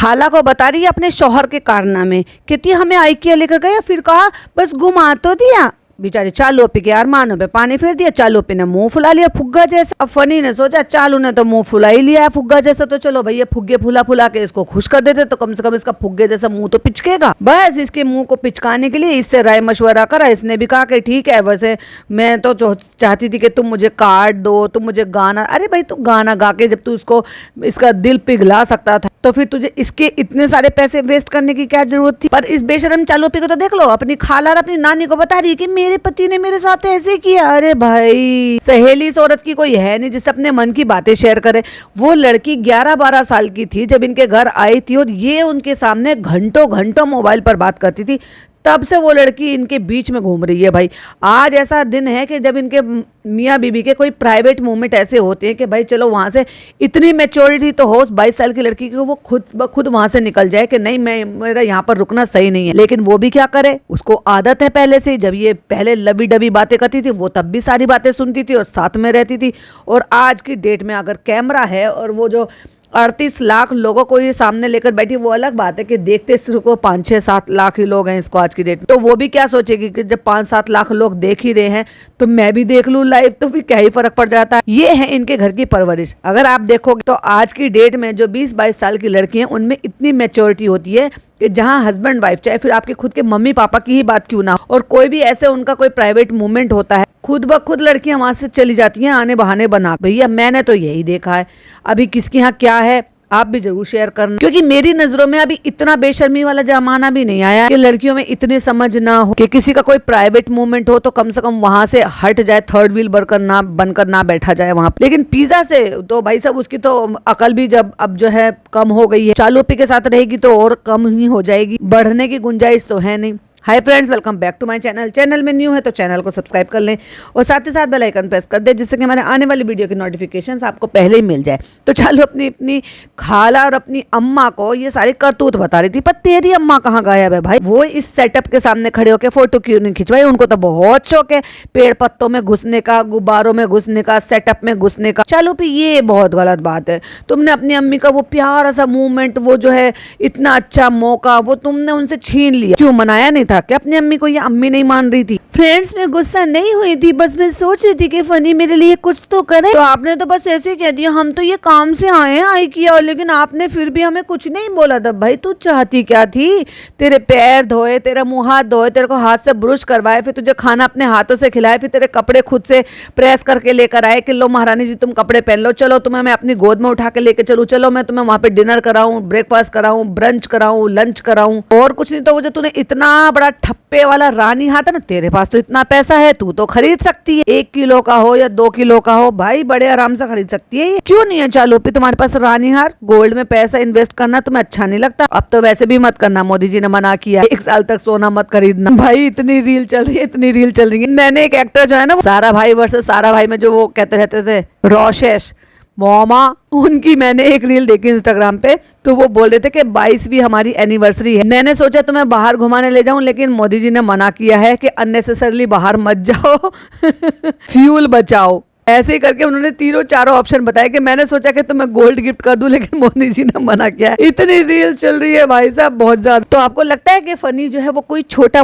खाला को बता रही है अपने शौहर के कारनामे। कहती हमें आइकिया लेकर गया, फिर कहा बस घुमा तो दिया। बेचारी चालू अपी के अरमानों पे पानी फेर दिया। चालू अपी ने मुंह फुला लिया फुग्गा जैसा। अब फनी ने सोचा चालू ने तो मुंह फुला ही लिया है फुग्गा जैसा, तो चलो भैया फुग्गे फुला फुला के इसको खुश कर देते तो कम से कम इसका फुग्गे जैसा मुंह तो पिचकेगा। बस इसके मुंह को पिचकाने के लिए इससे राय मशवरा करा। इसने भी कहा कि ठीक है, वैसे मैं तो चाहती थी कि तुम मुझे कार्ड दो, तुम मुझे गाना। अरे भाई तू गाना गा के जब तू इसका दिल पिघला सकता था तो फिर तुझे इसके इतने सारे पैसे वेस्ट करने की क्या जरूरत थी। पर इस बेशरम चालू अपी को तो देख लो, अपनी खाला और अपनी नानी को बता रही है कि मेरे पति ने मेरे साथ ऐसे किया। अरे भाई सहेली इस औरत की कोई है नहीं जिससे अपने मन की बातें शेयर करे। वो लड़की 11-12 साल की थी जब इनके घर आई थी और ये उनके सामने घंटों घंटों मोबाइल पर बात करती थी। तब से वो लड़की इनके बीच में घूम रही है। भाई आज ऐसा दिन है कि जब इनके मियाँ बीबी के कोई प्राइवेट मूवमेंट ऐसे होते हैं कि भाई चलो वहाँ से इतनी मैच्योरिटी तो हो 22 साल की लड़की की, वो खुद ब खुद वहाँ से निकल जाए कि नहीं मेरा यहाँ पर रुकना सही नहीं है। लेकिन वो भी क्या करे, उसको आदत है पहले से। जब ये पहले लवी डवी बातें करती थी वो तब भी सारी बातें सुनती थी और साथ में रहती थी। और आज की डेट में अगर कैमरा है और वो जो 38 लाख लोगों को ये सामने लेकर बैठी, वो अलग बात है कि देखते सिर्फ को 5-6-7 लाख ही लोग हैं इसको आज की डेट में। तो वो भी क्या सोचेगी कि जब 5-7 लाख लोग देख ही रहे हैं तो मैं भी देख लूं लाइव, तो फिर क्या ही फर्क पड़ जाता है। ये है इनके घर की परवरिश। अगर आप देखोगे तो आज की डेट में जो 20-22 साल की लड़की हैं उनमें इतनी मैच्योरिटी होती है कि जहां हस्बैंड वाइफ चाहे फिर आपके खुद के मम्मी पापा की ही बात क्यों ना हो और कोई भी ऐसे उनका कोई प्राइवेट मूवमेंट होता है, खुद ब खुद लड़कियां वहां से चली जाती हैं आने बहाने बना। भैया मैंने तो यही देखा है। अभी किसके यहाँ क्या है आप भी जरूर शेयर करना, क्योंकि मेरी नजरों में अभी इतना बेशर्मी वाला जमाना भी नहीं आया कि लड़कियों में इतनी समझ ना हो कि किसी का कोई प्राइवेट मूवमेंट हो तो कम से कम वहां से हट जाए, थर्ड व्हील बनकर ना बैठा जाए वहां। लेकिन पिज्जा से तो भाई साहब उसकी तो अकल भी जब अब जो है कम हो गई है, चालू अपी के साथ रहेगी तो और कम ही हो जाएगी, बढ़ने की गुंजाइश तो है नहीं। Hi friends, welcome back to my channel. Channel में न्यू है तो चैनल को सब्सक्राइब कर लें और साथ ही साथ बेल आइकन प्रेस कर दें जिससे कि हमारे आने वाली वीडियो की नोटिफिकेशंस आपको पहले ही मिल जाए। तो चालू अपनी खाला और अपनी अम्मा को ये सारी करतूत बता रही थी, पर तेरी अम्मा कहाँ गायब है भाई। वो इस सेटअप के सामने खड़े होकर फोटो क्यों नहीं खिंचवाई। उनको तो बहुत शौक है पेड़ पत्तों में घुसने का, गुब्बारों में घुसने का, सेटअप में घुसने का। चालू भी ये बहुत गलत बात है। तुमने अपनी अम्मी का वो प्यारा सा मूवमेंट, वो जो है इतना अच्छा मौका, वो तुमने उनसे छीन लिया। क्यों मनाया नहीं था कि अपनी अम्मी को ये अम्मी नहीं मान रही थी। फ्रेंड्स में गुस्सा नहीं हुई थी, बस मैं सोच रही थी कि फनी मेरे लिए कुछ तो करे। तो आपने तो बस ऐसे कह दिया हम तो ये काम से आए हैं आई किया, लेकिन आपने फिर भी हमें कुछ नहीं बोला था। भाई तू चाहती क्या थी? तेरे पैर धोए, तेरा मुंह हाथ धोए, तेरे को हाथ से ब्रश करवाए, फिर तुझे खाना अपने हाथों से खिलाए, फिर तेरे कपड़े खुद से प्रेस करके लेकर आए कि लो महारानी जी तुम कपड़े पहन लो, चलो तुम्हें मैं अपनी गोद में उठा के लेके चलूं, चलो मैं तुम्हें वहां पे डिनर कराऊं, ब्रेकफास्ट कराऊं, ब्रंच कराऊं, लंच कराऊं और कुछ नहीं। तो वो जो तूने इतना बड़ा ठप्पे वाला रानी हाथ है ना, तेरे पास तो इतना पैसा है, तू तो खरीद सकती है। 1 किलो का हो या 2 किलो का हो भाई बड़े आराम से खरीद सकती है। क्यों नहीं है चालू पे तुम्हारे पास रानी हार? गोल्ड में पैसा इन्वेस्ट करना तुम्हें अच्छा नहीं लगता? अब तो वैसे भी मत करना, मोदी जी ने मना किया 1 साल तक सोना मत खरीदना। भाई इतनी रील चल रही है, इतनी रील चल रही है। मैंने एक एक्टर जो है ना सारा भाई वर्सेस सारा भाई में जो वो कहते रहते थे रोशेश मोमा, उनकी मैंने एक रील देखी इंस्टाग्राम पे। तो वो बोल रहे थे कि 22वीं हमारी एनिवर्सरी है। मैंने सोचा तुम्हें बाहर घुमाने ले जाऊं, लेकिन मोदी जी ने मना किया है कि अननेसेसरली बाहर मत जाओ फ्यूल बचाओ। ऐसे ही करके उन्होंने 3-4 ऑप्शन बताए कि मैंने सोचा कि तुम्हें गोल्ड गिफ्ट कर दूं, लेकिन मोदी जी ने मना किया। इतनी रील्स चल रही है भाई साहब बहुत ज्यादा। तो आपको लगता है कि फनी जो है वो कोई छोटा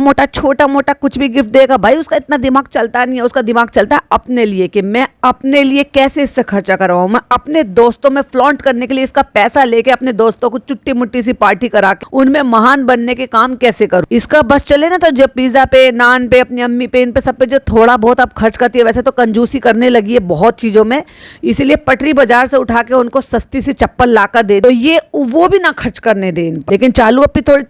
मोटा कुछ भी गिफ्ट देगा? भाई उसका इतना दिमाग चलता नहीं है। उसका दिमाग चलता है अपने लिए कि मैं अपने लिए कैसे इससे खर्चा करवाऊं, मैं अपने दोस्तों में फ्लॉन्ट करने के लिए इसका पैसा लेके अपने दोस्तों को चुट्टी मुट्टी सी पार्टी करा के उनमें महान बनने के काम कैसे करूं। इसका बस चले ना तो जो पिज्जा पे, नान पे, अपनी अम्मी पे, इन पे सब पे जो थोड़ा बहुत अब खर्च करती है, वैसे तो कंजूसी करने लगी बहुत चीजों में, इसीलिए पटरी बाजार से उठा के उनको सस्ती सी चप्पल लाकर दे तो ये वो भी ना खर्च करने दे। लेकिन चालू अपनी थोड़ी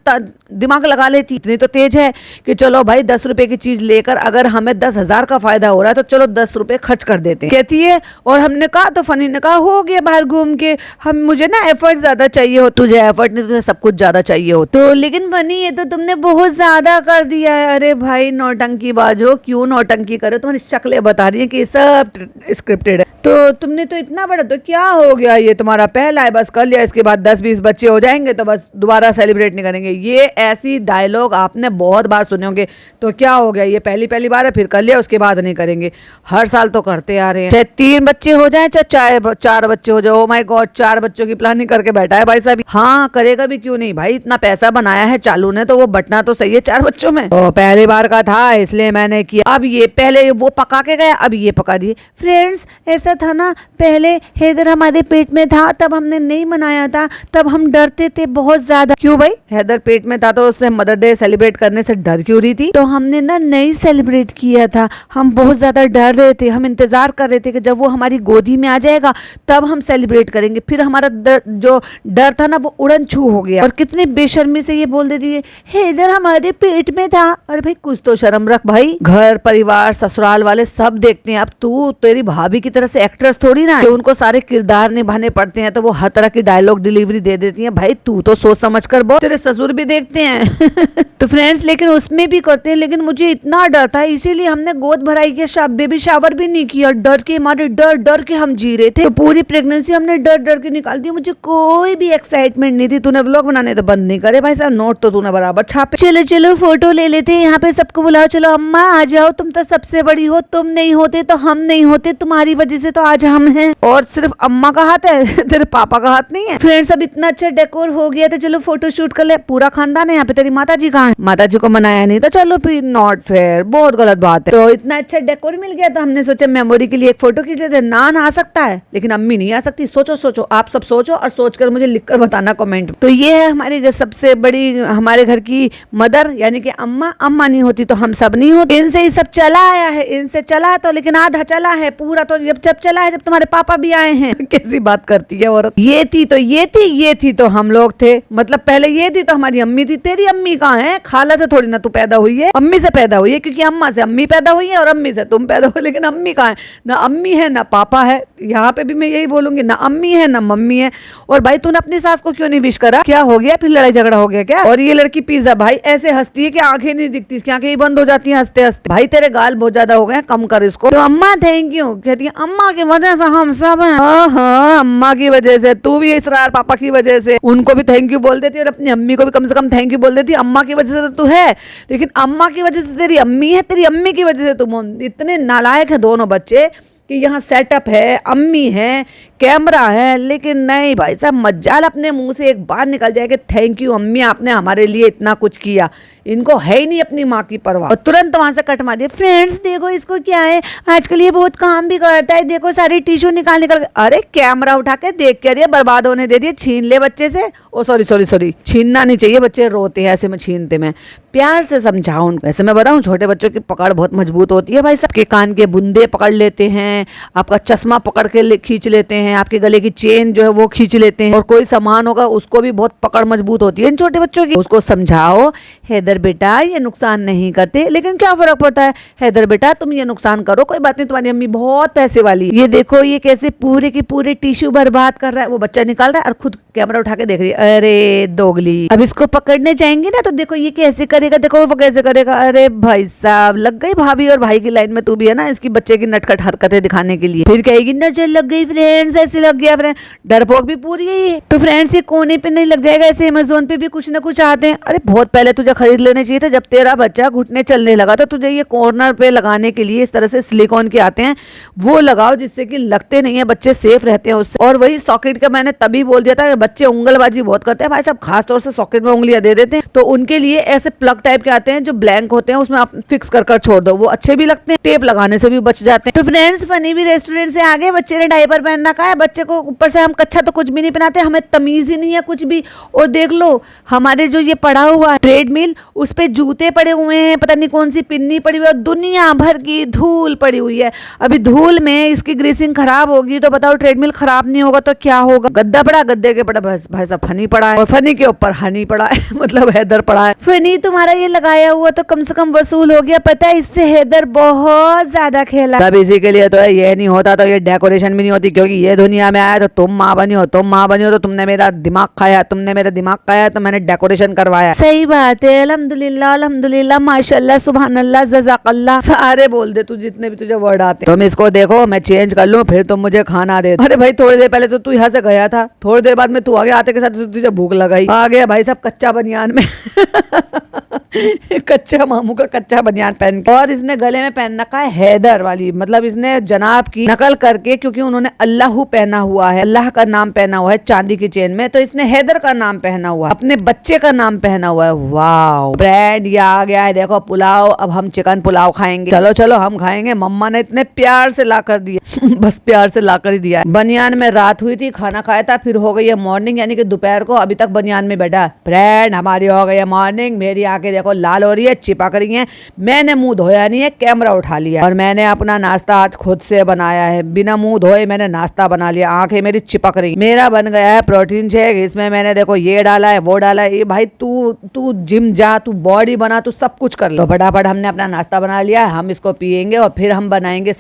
दिमाग लगा लेती, इतनी तो तेज है कि चलो भाई 10 रुपए की चीज लेकर अगर हमें 10,000 का फायदा हो रहा है तो चलो 10 रुपए खर्च कर देते कहती है। और हमने कहा तो फनी ने कहा हो गया बाहर घूम के, हम मुझे ना एफर्ट ज्यादा चाहिए हो। तुझे एफर्ट नहीं, तुझे सब कुछ ज्यादा चाहिए हो। तो लेकिन फनी ये तो तुमने बहुत ज्यादा कर दिया है। अरे भाई नौटंकी बाजो, क्यों नौटंकी करे? तुम्हारी शक्लें बता रही है कि सब स्क्रिप्टेड है। तो तुमने तो इतना बड़ा, तो क्या हो गया, ये तुम्हारा पहला है, बस कर लिया, इसके बाद 10-20 बच्चे हो जाएंगे तो बस दोबारा सेलिब्रेट नहीं करेंगे। ये ऐसी डायलॉग आपने बहुत बार सुने होंगे। तो क्या हो गया, ये पहली बार है, फिर कर लिया उसके बाद नहीं करेंगे। हर साल तो करते आ रहे हैं, चाहे 3 बच्चे हो जाए चाहे 4 बच्चे हो जाए। ओ माय गॉड, 4 बच्चों की प्लानिंग करके बैठा है भाई साहब। हाँ करेगा भी, क्यों नहीं भाई, इतना पैसा बनाया है चालू ने तो वो बटना तो सही है 4 बच्चों में। तो पहली बार का था इसलिए मैंने किया। अब ये पहले वो पका के गया, अब ये पका दिए। फ्रेंड्स ऐसा था ना, पहले हैदर हमारे पेट में था तब हमने नहीं मनाया था, तब हम डरते थे बहुत ज्यादा। क्यों भाई, हैदर पेट में था तो उसने मदर डे सेलिब्रेट करने से डर क्यों रही थी? तो हमने ना नहीं सेलिब्रेट किया था, हम बहुत ज्यादा डर रहे थे, हम इंतजार कर रहे थे कि जब वो हमारी गोदी में आ जाएगा तब हम सेलिब्रेट करेंगे। फिर हमारा जो डर था ना वो उड़न छू हो गया। और कितनी बेशर्मी से ये बोल देती है हैदर हमारे पेट में था। अरे भाई कुछ तो शर्म रख भाई, घर परिवार ससुराल वाले सब देखते हैं। अब तू तेरी भाभी की तरह से एक्ट्रेस थोड़ी ना कि उनको सारे किरदार निभाने पड़ते हैं तो वो हर तरह की डायलॉग डिलीवरी दे देती है। भाई तू तो सोच समझ कर बोल, तेरे ससुर भी देखते हैं। तो फ्रेंड्स लेकिन उसमें भी करते हैं, लेकिन मुझे इतना डर था इसीलिए हमने गोद भराई किया, बेबी शावर भी नहीं किया। डर के हमारे डर के हम जी रहे थे। तो पूरी प्रेगनेंसी हमने डर के निकाल दी। मुझे कोई भी एक्साइटमेंट नहीं थी। तूने व्लॉग बनाने तो बंद नहीं करे भाई साहब, नोट तो तूने बराबर छापे। चलो फोटो ले लेते हैं, यहाँ पे सबको बुलाओ। चलो अम्मा आ जाओ, तुम तो सबसे बड़ी हो, तुम नहीं होते तो हम नहीं होते, तुम्हारी वजह से तो आज हम हैं। और सिर्फ अम्मा का हाथ है, तेरे पापा का हाथ नहीं है। फ्रेंड्स अब इतना अच्छा डेकोर हो गया तो चलो फोटो शूट कर ले। पूरा खानदान है यहाँ पे। तेरी माता जी कहाँ है? माता जी को मनाया नहीं तो चलो फिर नॉट फेयर, बहुत गलत बात है। तो इतना अच्छा डेकोर मिल गया तो हमने सोचा मेमोरी के लिए एक फोटो खींच लेते। नान आ सकता है लेकिन अम्मी नहीं आ सकती। सोचो आप सब सोचो और सोचकर मुझे लिखकर बताना कमेंट। तो ये है हमारी सबसे बड़ी, हमारे घर की मदर यानी कि अम्मा। अम्मा नहीं होती तो हम सब नहीं होते। इनसे ही सब चला आया है, इनसे चला है तो, लेकिन आधा चला है, पूरा तो जब चला है जब तुम्हारे पापा भी आए हैं। कैसी बात करती है औरत। ये थी तो हम लोग थे, मतलब पहले ये थी तो हमारी अम्मी थी। तेरी अम्मी कहाँ है? खाला से थोड़ी ना तू पैदा हुई है, अम्मी से पैदा हुई है, क्योंकि अम्मा से अम्मी पैदा हुई है और अम्मी से तुम पैदा हुए। लेकिन अम्मी कहाँ है? ना अम्मी है ना पापा है। यहाँ पे भी मैं यही बोलूंगी, ना अम्मी है ना मम्मी है। और भाई तूने अपनी सास को क्यों नहीं विश करा? क्या हो गया फिर, लड़ाई झगड़ा हो गया क्या? और ये लड़की पिज्जा भाई ऐसे हंसती है कि आंखें नहीं दिखती, इसकी आंखें ही बंद हो जाती हैं हंसते हंसते। भाई तेरे गाल बहुत ज्यादा हो गए, कम कर इसको। तो अम्मा थैंक यू कहती है, अम्मा की वजह से हम सब हैं। हाँ अम्मा की वजह से, तू भी इसरार पापा की वजह से, उनको भी थैंक यू बोल देती है और अपनी अम्मी को भी कम से कम थैंक यू बोल देती है। अम्मा की वजह से तो तू है, लेकिन अम्मा की वजह से तेरी अम्मी है, तेरी अम्मी की वजह से तुम। इतने नालायक है दोनों बच्चे कि यहाँ सेटअप है, अम्मी है, कैमरा है, लेकिन नहीं भाई साहब, मज्जाल अपने मुंह से एक बार निकल जाए कि थैंक यू अम्मी, आपने हमारे लिए इतना कुछ किया। इनको है ही नहीं अपनी माँ की परवाह, और तुरंत वहां से कट मार दिया। फ्रेंड्स देखो इसको क्या है, आजकल ये बहुत काम भी करता है, देखो सारे टिश्यू निकाल अरे कैमरा उठा के देख के अरे बर्बाद होने दे दिए। छीन ले बच्चे से। ओ सॉरी, छीनना नहीं चाहिए, बच्चे रोते हैं ऐसे में छीनते। मैं प्यार से समझाऊं उनको। वैसे मैं बताऊं छोटे बच्चों की पकड़ बहुत मजबूत होती है भाई, सबके कान के बुंदे पकड़ लेते हैं, आपका चश्मा पकड़ के खींच लेते हैं, आपके गले की चेन जो है वो खींच लेते हैं, और कोई सामान होगा उसको भी बहुत पकड़ मजबूत होती है इन छोटे बच्चों की। उसको समझाओ हैदर बेटा ये नुकसान नहीं करते, लेकिन क्या फर्क पड़ता है, हैदर बेटा तुम ये नुकसान करो कोई बात नहीं, तुम्हारी अम्मी बहुत पैसे वाली। ये देखो ये कैसे पूरे के पूरे टिश्यू बर्बाद कर रहा है। वो बच्चा निकाल रहा है और खुद कैमरा उठा के देख रही है। अरे दोगली, अब इसको पकड़ने जाएंगे ना तो देखो ये कैसे करेगा, देखो वो कैसे करेगा। अरे भाई साहब लग गई भाभी और भाई की लाइन में, तू भी है ना इसकी बच्चे की नटखट हरकतें दिखाने के लिए। फिर कहेगी नजर लग गई फ्रेंड्स, ऐसे लग गया फ्रेंड। डरपोक भी पूरी है। तो फ्रेंड्स ये कोने पे नहीं लग जाएगा, ऐसे अमेज़न पे भी कुछ ना कुछ आते हैं। अरे बहुत पहले तुझे खरीद लेने चाहिए था, जब तेरा बच्चा घुटने चलने लगा तो तुझे ये कॉर्नर पे लगाने के लिए इस तरह से सिलिकॉन के आते हैं, वो लगाओ जिससे कि लगते नहीं है, बच्चे सेफ रहते हैं उससे। और वही सॉकेट का मैंने तभी बोल दिया था कि बच्चे उंगलबाजी बहुत करते हैं भाई साहब, खासतौर से सॉकेट में उंगलियां दे देते हैं, तो उनके लिए ऐसे प्लग टाइप के आते हैं जो ब्लैंक होते हैं, उसमें आप फिक्स कर छोड़ दो, वो अच्छे भी लगते हैं, टेप लगाने से भी बच जाते हैं। तो फ्रेंड्स फनी भी रेस्टोरेंट से आगे, बच्चे ने डायपर पहन रखा है, बच्चे को ऊपर से हम कच्चा तो कुछ भी नहीं पहनाते, हमें तमीज ही नहीं है कुछ भी। और देख लो हमारे जो ये पड़ा हुआ है ट्रेडमिल, उस पे जूते पड़े हुए हैं, पता नहीं कौन सी पिन्नी पड़ी हुई है, और दुनिया भर की धूल पड़ी हुई है। अभी धूल में इसकी ग्रीसिंग खराब होगी तो बताओ ट्रेडमिल खराब नहीं होगा तो क्या होगा। गद्दा पड़ा, गद्दे के पड़ा भाई साहब फनी पड़ा है, और फनी के ऊपर हनी पड़ा है मतलब हैदर पड़ा है। फनी तुम्हारा तुम्हारा ये लगाया हुआ तो कम से कम वसूल हो गया। पता है इससे हैदर बहुत ज्यादा खेला। तब इसी के लिए तो ये नहीं होता तो ये डेकोरेशन भी नहीं होती, क्योंकि ये दुनिया में आया तो तुम माँ बनी हो, तुम माँ बनी हो तो तुमने मेरा दिमाग खाया, तुमने मेरा दिमाग खाया तो मैंने डेकोरेशन करवाया। सही बात है। अल्हम्दुलिल्लाह अल्हम्दुलिल्लाह माशाल्लाह सुभान अल्लाह जज़ाकल्लाह सारे बोल दे तू, जितने भी तुझे वर्ड आते। तुम इसको देखो, मैं चेंज कर लूं फिर तुम मुझे खाना दे। अरे भाई थोड़ी देर पहले तो तू यहाँ से गया था, थोड़ी देर बाद में तू आगे आते के साथ तुझे भूख लगाई, आ गया भाई साहब कच्चा बनियान में कच्चा मामू का कच्चा बनियान पहन के, और इसने गले में पहन रखा है हैदर वाली, मतलब इसने जनाब की नकल करके, क्योंकि उन्होंने अल्लाह पहना हुआ है, अल्लाह का नाम पहना हुआ है चांदी की चेन में, तो इसने हैदर का नाम पहना हुआ है, अपने बच्चे का नाम पहना हुआ है। वाह ब्रांड ये आ गया है, देखो पुलाव, अब हम चिकन पुलाव खाएंगे। चलो चलो हम खाएंगे, मम्मा ने इतने प्यार से ला कर दिया बस प्यार से ला कर ही दिया। बनियान में रात हुई थी, खाना खाया था, फिर हो गई है मॉर्निंग, यानी कि दोपहर को, अभी तक बनियान में बैठा। फ्रेंड हमारी हो गई है मॉर्निंग, मेरी आंखें देखो लाल हो रही है, चिपक रही है, मैंने मुंह धोया नहीं है, कैमरा उठा लिया और मैंने अपना नाश्ता आज खुद से बनाया है, बिना मुंह धोए मैंने नाश्ता बना लिया, आंखें मेरी चिपक रही। मेरा बन गया है प्रोटीन शेक, इसमें मैंने देखो ये डाला है वो डाला है। ये भाई तू जिम जा, तू बॉडी बना, तू सब कुछ कर लो। तो फटाफट हमने अपना नाश्ता बना लिया, हम इसको पियेंगे और फिर हम बनाएंगे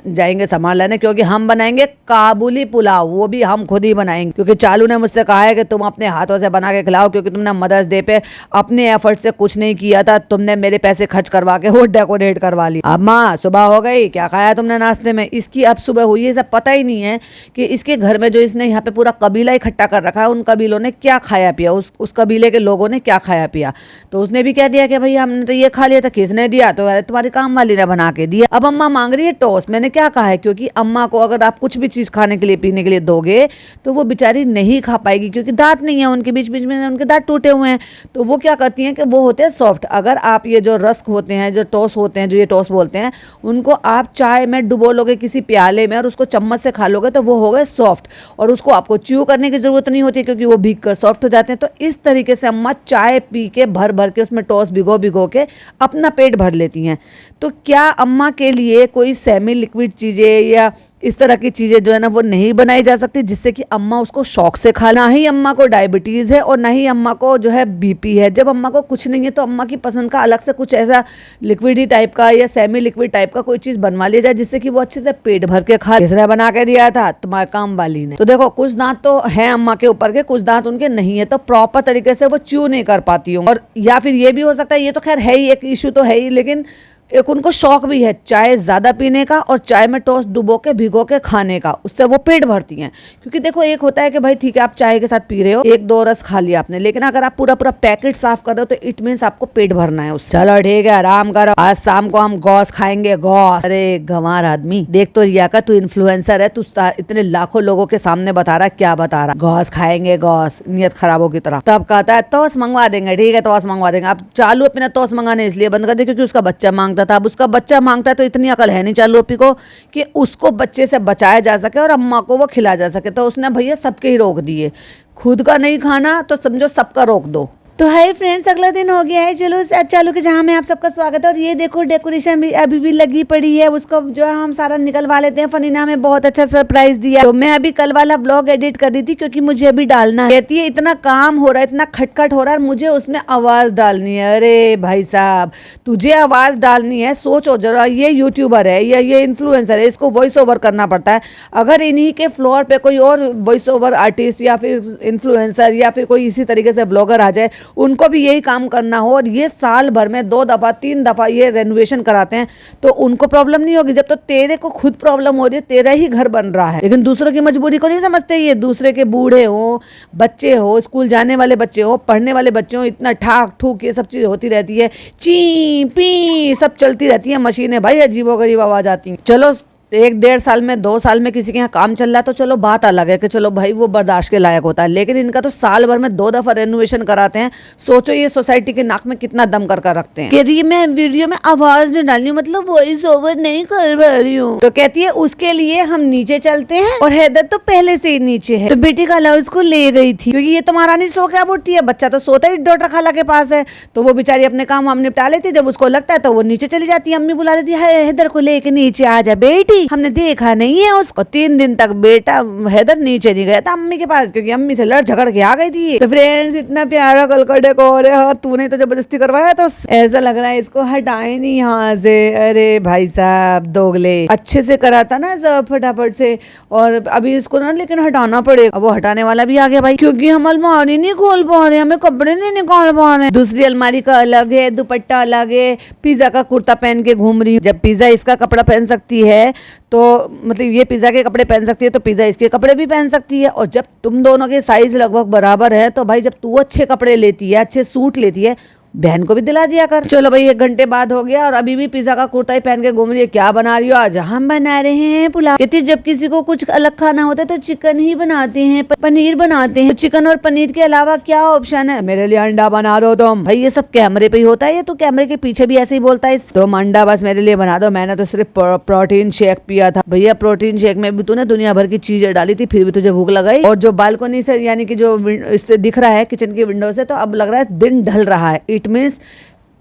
जाएंगे सामान लेने, क्योंकि हम बनाएंगे काबुली पुलाव, वो भी हम खुद ही बनाएंगे, क्योंकि चालू ने मुझसे कहा है कि तुम अपने हाथों से बना के खिलाओ, क्योंकि तुमने मदर्स डे पे अपने एफर्ट से कुछ नहीं किया था, तुमने मेरे पैसे खर्च करवा के वो डेकोरेट करवा ली। अब माँ सुबह हो गई, क्या खाया तुमने नाश्ते में? इसकी अब सुबह हुई है, सब पता ही नहीं है कि इसके घर में जो इसने यहाँ पे पूरा कबीला इकट्ठा कर रखा है, उन कबीलों ने क्या खाया पिया, उस कबीले के लोगों ने क्या खाया पिया। तो उसने भी कह दिया कि भाई हमने तो ये खा लिया था। किसने दिया? तो तुम्हारी काम वाली ने बना के दिया। अब अम्मा मांग रही है टोस्ट। मैंने क्या कहा है, क्योंकि अम्मा को अगर आप कुछ भी चीज खाने के लिए पीने के लिए दोगे तो वो बेचारी नहीं खा पाएगी, क्योंकि दांत नहीं है उनके, बीच बीच में उनके दांत टूटे हुए हैं। तो वो क्या करती हैं कि वो होते हैं सॉफ्ट। अगर आप ये जो रस्क होते हैं, जो टोस्ट होते हैं, जो ये टोस्ट बोलते हैं, उनको आप चाय में डुबो लोगे किसी प्याले में और उसको चम्मच से खा लोगे तो वो हो गए सॉफ्ट, और उसको आपको च्यू करने की जरूरत नहीं होती, क्योंकि वो भीग कर सॉफ्ट हो जाते हैं। तो इस तरीके से अम्मा चाय पी के भर भर के उसमें टोस्ट भिगो के अपना पेट भर लेती हैं। तो क्या अम्मा के लिए कोई सेमी लिक्विड चीजें या इस तरह की चीजें जो है ना वो नहीं बनाई जा सकती जिससे कि अम्मा उसको शौक से खा? ना ही अम्मा को डायबिटीज है और ना ही अम्मा को जो है बीपी है। जब अम्मा को कुछ नहीं है तो अम्मा की पसंद का अलग से कुछ ऐसा लिक्विडी टाइप का या सेमी लिक्विड टाइप का कोई चीज बनवा लिया जाए जिससे कि वो अच्छे से पेट भर के खा। किसने बना के दिया था? तुम्हारे काम वाली ने। तो देखो कुछ दांत तो है अम्मा के ऊपर के, कुछ दांत उनके नहीं है, तो प्रॉपर तरीके से वो च्यू नहीं कर पाती हूँ। और या फिर ये भी हो सकता है, ये तो खैर है ही, एक इशू तो है ही, लेकिन एक उनको शौक भी है चाय ज़्यादा पीने का और चाय में टोस्ट डुबो के भिगो के खाने का, उससे वो पेट भरती हैं। क्योंकि देखो एक होता है कि भाई ठीक है आप चाय के साथ पी रहे हो, एक दो रस खा लिया आपने, लेकिन अगर आप पूरा पूरा पैकेट साफ कर रहे हो तो इट मीन्स आपको पेट भरना है उससे। चलो ठीक है आराम करो, आज शाम को हम गौस खाएंगे, गौस। अरे गंवार आदमी, देख तो रिया का, तू इन्फ्लुएंसर है, तू इतने लाखों लोगों के सामने बता रहा है, क्या बता रहा, गौस खाएंगे गौस, नियत खराबों की तरह। तब कहता है टोस्ट मंगवा देंगे, ठीक है टोस्ट मंगवा देंगे। अब चालू अपना टोस्ट मंगाने इसलिए बंद कर दे क्योंकि उसका बच्चा मांगता था। अब उसका बच्चा मांगता है तो इतनी अकल है नहीं चालू ओपी को कि उसको बच्चे से बचाया जा सके और अम्मा को वो खिलाया जा सके। तो उसने भैया सबके ही रोक दिए, खुद का नहीं खाना तो समझो सबका रोक दो। तो हाय फ्रेंड्स, अगला दिन हो गया है, चलो चालू के जहाँ में आप सबका स्वागत है। और ये देखो डेकोरेशन भी अभी भी लगी पड़ी है, उसको जो है हम सारा निकलवा लेते हैं। फनीना हमें बहुत अच्छा सरप्राइज दिया। तो मैं अभी कल वाला व्लॉग एडिट कर रही थी क्योंकि मुझे अभी डालना है। कहती है इतना काम हो रहा है, इतना खटखट हो रहा है, मुझे उसमें आवाज डालनी है। अरे भाई साहब तुझे आवाज डालनी है, सोचो जरा, ये यूट्यूबर है या ये इन्फ्लुएंसर है, इसको वॉइस ओवर करना पड़ता है। अगर इन्हीं के फ्लोर पे कोई और वॉइस ओवर आर्टिस्ट या फिर इन्फ्लुएंसर या फिर कोई इसी तरीके से व्लॉगर आ जाए, उनको भी यही काम करना हो और ये साल भर में 2 दफा 3 दफा ये रेनोवेशन कराते हैं, तो उनको प्रॉब्लम नहीं होगी। जब तो तेरे को खुद प्रॉब्लम हो रही है, तेरा ही घर बन रहा है, लेकिन दूसरों की मजबूरी को नहीं समझते। ये दूसरे के बूढ़े हो, बच्चे हो, स्कूल जाने वाले बच्चे हो, पढ़ने वाले बच्चे हो, इतना ठाक ठूक ये सब चीज होती रहती है, ची पी सब चलती रहती है मशीनें, भाई अजीबोगरीब आवाज आती है। चलो 1-1.5 साल में 2 साल में किसी के यहाँ काम चल रहा है तो चलो बात अलग है कि चलो भाई वो बर्दाश्त के लायक होता है, लेकिन इनका तो साल भर में 2 दफा रेनोवेशन कराते हैं। सोचो ये सोसाइटी के नाक में कितना दम कर रखते हैं। कह रही है मैं वीडियो में आवाज नहीं डालनी, मतलब वॉइस ओवर नहीं कर रही हूँ। तो कहती है उसके लिए हम नीचे चलते हैं, और हैदर तो पहले से ही नीचे है। तो बेटी खाला उसको ले गई थी क्योंकि ये तो महारानी सो के उठती है, बच्चा तो सोता ही डॉक्टर खाला के पास है, तो वो बेचारी अपने काम हम निपटा लेती है। जब उसको लगता है तो वो नीचे चली जाती है, अम्मी बुला लेती है हैदर को लेके नीचे आ जा बेटी। हुई, हमने देखा नहीं है उसको। 3 दिन तक बेटा हैदर नीचे नहीं गया था अम्मी के पास, क्योंकि अम्मी से लड़ झगड़ के आ गई थी। तो फ्रेंड्स, इतना प्यारा कलकड़े को, अरे हाँ तूने तो जबरदस्ती करवाया, तो ऐसा लग रहा है इसको हटाए नहीं यहाँ से। अरे भाई साहब दोगले, अच्छे से करा था ना सब फटाफट से, और अभी इसको ना लेकिन हटाना पड़ेगा। वो हटाने वाला भी आ गया भाई, क्योंकि हम अलमारी नहीं खोल पा रहे, हमें कपड़े नहीं निकाल पा रहे। दूसरी अलमारी का अलग है, दुपट्टा अलग है, पिज्जा का कुर्ता पहन के घूम रही हूँ। जब पिज्जा इसका कपड़ा पहन सकती है तो मतलब ये पिज्जा के कपड़े पहन सकती है, तो पिज्जा इसके कपड़े भी पहन सकती है। और जब तुम दोनों के साइज लगभग बराबर है, तो भाई जब तू अच्छे कपड़े लेती है, अच्छे सूट लेती है, बहन को भी दिला दिया कर। चलो भाई 1 घंटे बाद हो गया और अभी भी पिज्जा का कुर्ता ही पहन के घूम रही है। क्या बना रही हो आज? हम बना रहे हैं पुलाव। कहती जब किसी को कुछ अलग खाना होता है तो चिकन ही बनाते हैं, पनीर बनाते हैं। तो चिकन और पनीर के अलावा क्या ऑप्शन है? मेरे लिए अंडा बना दो तुम। भाई ये सब कैमरे पे ही होता है, ये तो कैमरे के पीछे भी ऐसे ही बोलता है, तुम अंडा बस मेरे लिए बना दो। मैंने तो सिर्फ प्रोटीन शेक पिया था। भैया प्रोटीन शेक में भी तूने दुनिया भर की चीजें डाली थी, फिर भी तुझे भूख लगाई। और जो बालकनी से यानी कि जो इससे दिख रहा है किचन की विंडो से, तो अब लग रहा है दिन ढल रहा है। इट मीन्स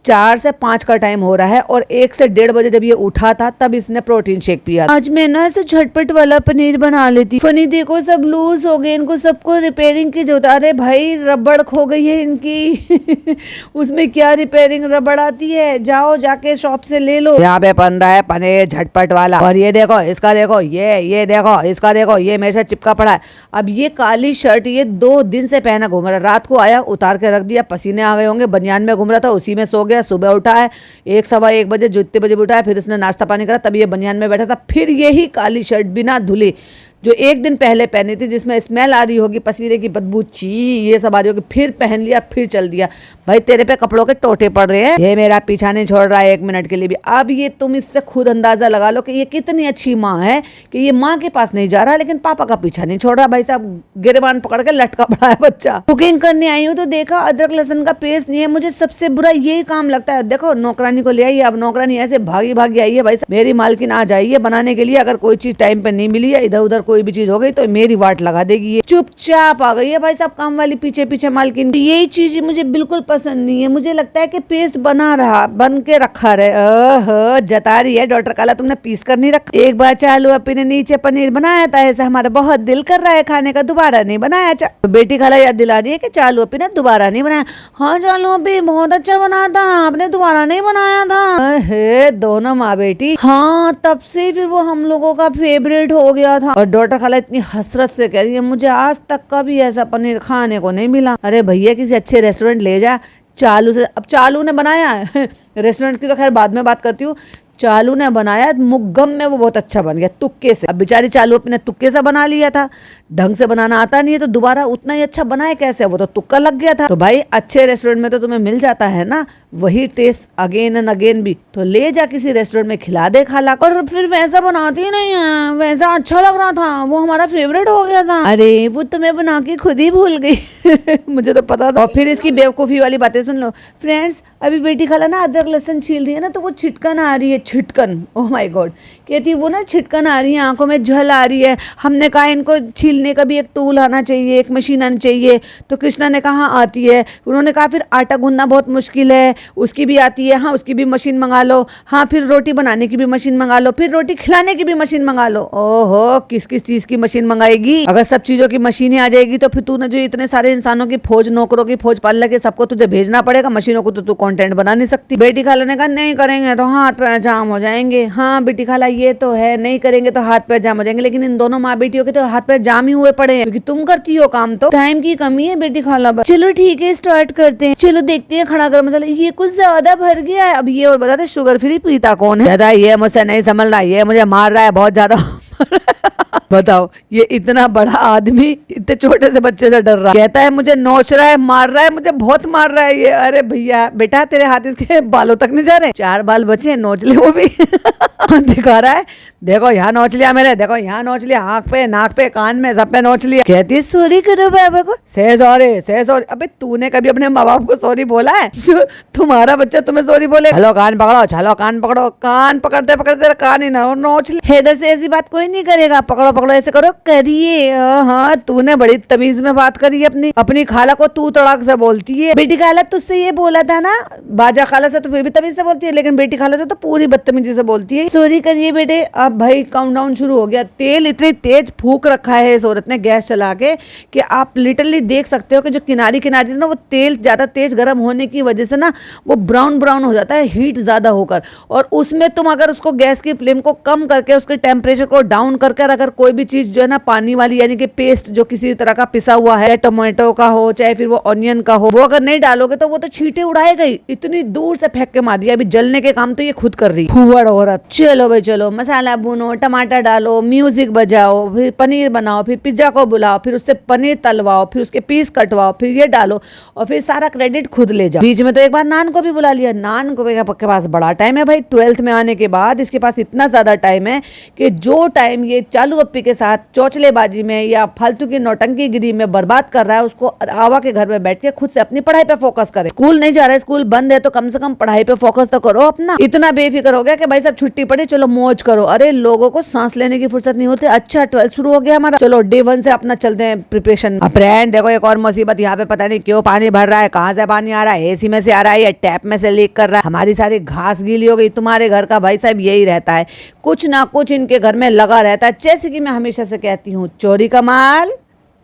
4 से 5 का टाइम हो रहा है, और 1 से 1:30 बजे जब ये उठा था तब इसने प्रोटीन शेक पिया। आज मैं ना ऐसे झटपट वाला पनीर बना लेती। फनी देखो सब लूज हो गए, इनको सबको रिपेयरिंग की जरूरत। अरे भाई रबड़ खो गई है इनकी उसमें क्या रिपेयरिंग, रबड़ आती है, जाओ जाके शॉप से ले लो। यहाँ पे बन रहा है पनीर झटपट वाला, और ये देखो इसका देखो, ये देखो इसका देखो, ये मेरे साथ चिपका पड़ा है। अब ये काली शर्ट ये 2 दिन से पहना घूम रहा, रात को आया उतार के रख दिया, पसीने आ गए होंगे, बनियान में घूम रहा था, उसी में सो गया। सुबह उठा है 1 सवा 1 बजे, जो इतने बजे उठा है, फिर इसने नाश्ता पानी करा, तब ये बनियान में बैठा था। फिर यही काली शर्ट बिना धुली जो 1 दिन पहले पहनी थी, जिसमें स्मेल आ रही होगी पसीने की, बदबू, ची ये सब आ रही होगी, फिर पहन लिया, फिर चल दिया। भाई तेरे पे कपड़ों के टोटे पड़ रहे हैं। ये मेरा पीछा नहीं छोड़ रहा है 1 मिनट के लिए भी। अब ये तुम इससे खुद अंदाजा लगा लो कि ये कितनी अच्छी माँ है कि ये माँ के पास नहीं जा रहा, लेकिन पापा का पीछा नहीं छोड़ रहा। भाई साहब गिरबान पकड़ के लटका पड़ा है बच्चा। कुकिंग करने आई हूँ तो देखा अदरक लहसुन का पेस्ट नहीं है। मुझे सबसे बुरा यही काम लगता है। देखो नौकरानी को ले आई, अब नौकरानी ऐसे भागी भागी आई है। भाई मेरी मालकिन आ जाइए बनाने के लिए, अगर कोई चीज टाइम पे नहीं मिली है, इधर उधर कोई भी चीज हो गई, तो मेरी वाट लगा देगी। ये चुपचाप आ गई है भाई साहब काम वाली पीछे पीछे मालकिन। यही चीज मुझे बिल्कुल पसंद नहीं है। मुझे लगता है कि पेस्ट बन के रखा रहे। जता रही है डॉक्टर काला, तुमने पीस कर नहीं रखा। एक बार चालू अपी ने नीचे पनीर बनाया था, ऐसा हमारा बहुत दिल कर रहा है खाने का, दोबारा नहीं बनाया। तो बेटी खाला याद दिला रही है कि चालू अपी ने दोबारा नहीं बनाया। हाँ चालू अपी बहुत अच्छा बना था, आपने दोबारा नहीं बनाया था। दोनों माँ बेटी, हाँ तब से फिर वो हम लोगों का फेवरेट हो गया था। और डॉक्टर खाला इतनी हसरत से कह रही है, मुझे आज तक कभी ऐसा पनीर खाने को नहीं मिला। अरे भैया किसी अच्छे रेस्टोरेंट ले जा चालू से। अब चालू ने बनाया है रेस्टोरेंट की तो खैर बाद में बात करती हूँ। चालू ने बनाया मुग्गम में, वो बहुत अच्छा बन गया तुक्के से। अब बेचारी चालू अपने तुक्के से बना लिया था, ढंग से बनाना आता नहीं है, तो दोबारा उतना ही अच्छा बनाए कैसे, वो तो तुक्का लग गया था। तो भाई अच्छे रेस्टोरेंट में तो तुम्हें मिल जाता है ना वही टेस्ट अगेन एंड अगेन भी, तो ले जा किसी रेस्टोरेंट में खिला दे खाला। और फिर वैसा बनाती ही नहीं है, वैसा अच्छा लग रहा था, वो हमारा फेवरेट हो गया था। अरे वो तो मैं बना के खुद ही भूल गई मुझे तो पता था। और फिर इसकी बेवकूफी वाली बातें सुन लो फ्रेंड्स। अभी बेटी खाला ना अदरक लहसुन छील रही है ना, तो वो छिटकन आ रही है, छिटकन, ओह माय गॉड, कहती वो ना छिटकन आ रही है, आंखों में झल आ रही है। हमने कहा इनको छीलने का भी एक टूल आना चाहिए, एक मशीन आनी चाहिए। तो कृष्णा ने कहा आती है। उन्होंने कहा फिर आटा गूंदना बहुत मुश्किल है, उसकी भी आती है, हाँ उसकी भी मशीन मंगा लो। हाँ फिर रोटी बनाने की भी मशीन मंगा लो, फिर रोटी खिलाने की भी मशीन मंगा लो। ओहो किस किस चीज की मशीन मंगाएगी? अगर सब चीजों की मशीनें आ जाएगी तो फिर तू ना जो इतने सारे इंसानों की फौज, नौकरों की फौज पाल लगे, सबको तुझे भेजना पड़ेगा, मशीनों को तो तू कंटेंट बना नहीं सकती। बेटी खाला ने कहा नहीं करेंगे तो हाथ पैर जाम हो जाएंगे। हाँ बेटी खाला ये तो है, नहीं करेंगे तो हाथ पैर जाम हो जाएंगे, लेकिन इन दोनों माँ बेटियों के तो हाथ पैर जाम ही हुए पड़े हैं, क्योंकि तुम करती हो काम, तो टाइम की कमी है बेटी खाला। चलो ठीक है स्टार्ट करते हैं। चलो देखते हैं खड़ा गरम मसाला, ये कुछ ज्यादा भर गया है। अब ये और बताते शुगर फ्री पीता कौन है? दादा ये मुझसे नहीं समझ रहा, ये मुझे मार रहा है बहुत ज्यादा बताओ ये इतना बड़ा आदमी इतने छोटे से बच्चे से डर रहा, कहता है मुझे नोच रहा है, मार रहा है, मुझे बहुत मार रहा है ये। अरे भैया बेटा तेरे हाथ इसके बालों तक नहीं जा रहे, 4 बाल बचे, नोच ले वो भी दिखा रहा है, देखो यहाँ नोच लिया मेरे, देखो यहाँ नोच लिया, आंख पे, नाक पे, कान में, सब पे नोच लिया। कहती है सॉरी करो बाबा को, से सॉरी। अबे तूने कभी अपने माँ बाप को सॉरी बोला है? तुम्हारा बच्चा तुम्हें सॉरी बोले? चलो कान पकड़ो, चलो कान पकड़ो, कान पकड़ते पकड़ते कान ही ना नोच ले। हैदर से ऐसी बात कोई कोई नहीं करेगा, पकड़ो पकड़ो ऐसे करो, करिए। हाँ तूने बड़ी तमीज में बात करी अपनी खाला को तू तड़ाक से बोलती है। बेटी खाला तुझसे ये बोला था ना, बाजा खाला से तो फिर भी तमीज से बोलती है, लेकिन बेटी खाला से तो पूरी बदतमीजी से बोलती है। सॉरी करिए बेटे। अब भाई काउंटडाउन शुरू हो गया। तेल इतनी तेज फूक रखा है इस औरत ने गैस चला के कि आप लिटरली देख सकते हो कि जो किनारी किनारी ना वो तेल ज्यादा तेज गर्म होने की वजह से ना वो ब्राउन ब्राउन हो जाता है हीट ज्यादा होकर। और उसमें तुम अगर उसको गैस की फ्लेम को कम करके उसके टेम्परेचर को डाउन करके अगर कोई भी चीज जो है ना पानी वाली यानी कि पेस्ट जो किसी तरह का पिसा हुआ है, टोमेटो का हो चाहे फिर वो ऑनियन का हो, वो अगर नहीं डालोगे तो वो तो छींटे उड़ाएगा ही। इतनी दूर से फेंक के मार दिया। अभी जलने के काम तो ये खुद कर रही फुहड़ औरत। चलो भाई चलो, मसाला भूनो, टमाटर डालो, म्यूजिक बजाओ, फिर पनीर बनाओ, फिर पिज्जा को बुलाओ, फिर उससे पनीर तलवाओ, फिर उसके पीस कटवाओ, फिर ये डालो और फिर सारा क्रेडिट खुद ले जाओ। बीच में तो एक बार नान को भी बुला लिया। नान को के पास बड़ा टाइम है भाई, 12th में आने के बाद इसके पास इतना ज्यादा टाइम है कि जो टाइम ये चालू अप्पी के साथ चौचलेबाजी में या फालतू की नौटंकी गिरी में बर्बाद कर रहा है, उसको आवा के घर में बैठ के खुद से अपनी पढ़ाई पे फोकस करे। स्कूल नहीं जा रहा है, स्कूल बंद है, तो कम से कम पढ़ाई पे फोकस तो करो अपना। इतना बेफिक्र हो गया कि भाई सब छुट्टी पड़ी चलो मौज करो। अरे लोगों को सांस लेने की फुर्सत नहीं होती। अच्छा 12th शुरू हो गया हमारा, चलो डे 1 से अपना चलते हैं प्रिपरेशन। फ्रेंड देखो एक और मुसीबत यहाँ पे, पता नहीं क्यों पानी भर रहा है, कहाँ से पानी आ रहा है, एसी में से आ रहा है या टैप में से लीक कर रहा है। हमारी सारी घास गीली हो गई। तुम्हारे घर का भाई साहब यही रहता है, कुछ ना कुछ इनके घर में लगा रहता है। जैसे कि मैं हमेशा से कहती हूँ, चोरी का माल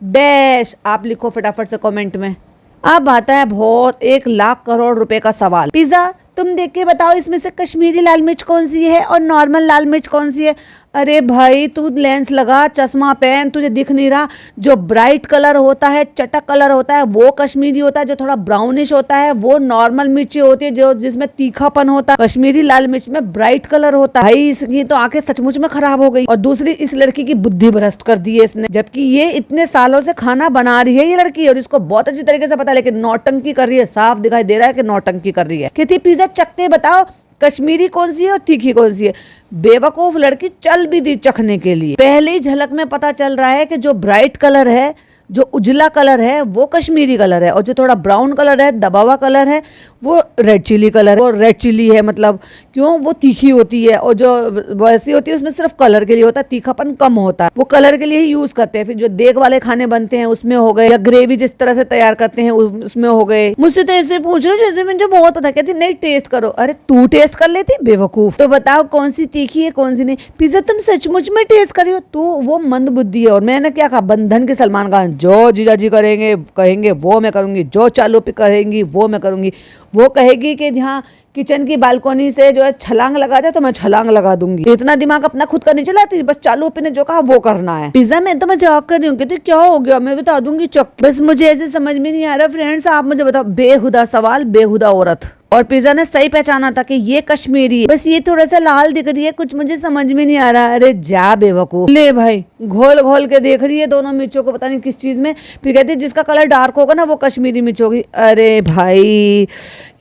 डैश। आप लिखो फटाफट से कमेंट में। अब आता है बहुत 1 लाख करोड़ रुपए का सवाल। पिज्जा तुम देख के बताओ इसमें से कश्मीरी लाल मिर्च कौन सी है और नॉर्मल लाल मिर्च कौन सी है। अरे भाई तू लेंस लगा, चश्मा पहन, तुझे दिख नहीं रहा? जो ब्राइट कलर होता है, चटक कलर होता है, वो कश्मीरी होता है। जो थोड़ा ब्राउनिश होता है वो नॉर्मल मिर्ची होती है, जो जिसमें तीखापन होता है। कश्मीरी लाल मिर्च में ब्राइट कलर होता है। भाई इसकी तो आंखें सचमुच में खराब हो गई। और दूसरी, इस लड़की की बुद्धि भ्रष्ट कर दी है इसने, जबकि ये इतने सालों से खाना बना रही है ये लड़की, और इसको बहुत अच्छी तरीके से पता है, लेकिन नौटंकी कर रही है। साफ दिखाई दे रहा है कि नौटंकी कर रही है। कहती पिज्जा चख के बताओ कश्मीरी कौन सी है और तीखी कौन सी है। बेवकूफ लड़की चल भी दी चखने के लिए। पहली झलक में पता चल रहा है कि जो ब्राइट कलर है, जो उजला कलर है वो कश्मीरी कलर है, और जो थोड़ा ब्राउन कलर है, दबा हुआ कलर है, वो रेड चिली कलर है। वो रेड चिली है मतलब क्यों, वो तीखी होती है, और जो वैसी होती है उसमें सिर्फ कलर के लिए होता है, तीखापन कम होता है, वो कलर के लिए ही यूज करते हैं। फिर जो देग वाले खाने बनते हैं उसमें हो गए, या ग्रेवी जिस तरह से तैयार करते हैं उसमें हो गए। मुझसे तो ऐसे पूछ रहे हो जैसे मुझे बहुत पता। कहती नहीं टेस्ट करो। अरे तू टेस्ट कर लेती बेवकूफ। तो बताओ कौन सी तीखी है कौन सी नहीं। पिज्जा तुम सचमुच में टेस्ट करियो। तू वो मंद बुद्धि है। और मैंने क्या कहा, बंधन के सलमान खान, जो जीजा जी करेंगे कहेंगे वो मैं करूंगी, जो चालू पे करेंगी वो मैं करूंगी। वो कहेगी कि यहाँ किचन की बालकनी से जो है छलांग लगा दे तो मैं छलांग लगा दूंगी। इतना दिमाग अपना खुद का नहीं चलाती, बस चालू पे ने जो कहा वो करना है। पिज्जा मैं तो मजाक कर रही हूँ। कहती क्या हो गया, मैं बता दूंगी चक। बस मुझे ऐसे समझ में नहीं आ रहा फ्रेंड्स, आप मुझे बताओ। बेहुदा सवाल, बेहुदा औरत। और पिज्जा ने सही पहचाना था कि ये कश्मीरी है, बस ये थोड़ा सा लाल दिख रही है, कुछ मुझे समझ में नहीं आ रहा। अरे जा बेवकूफ। ले भाई घोल घोल के देख रही है दोनों मिर्चों को, पता नहीं किस चीज में। फिर कहती है जिसका कलर डार्क होगा ना वो कश्मीरी मिर्च होगी। अरे भाई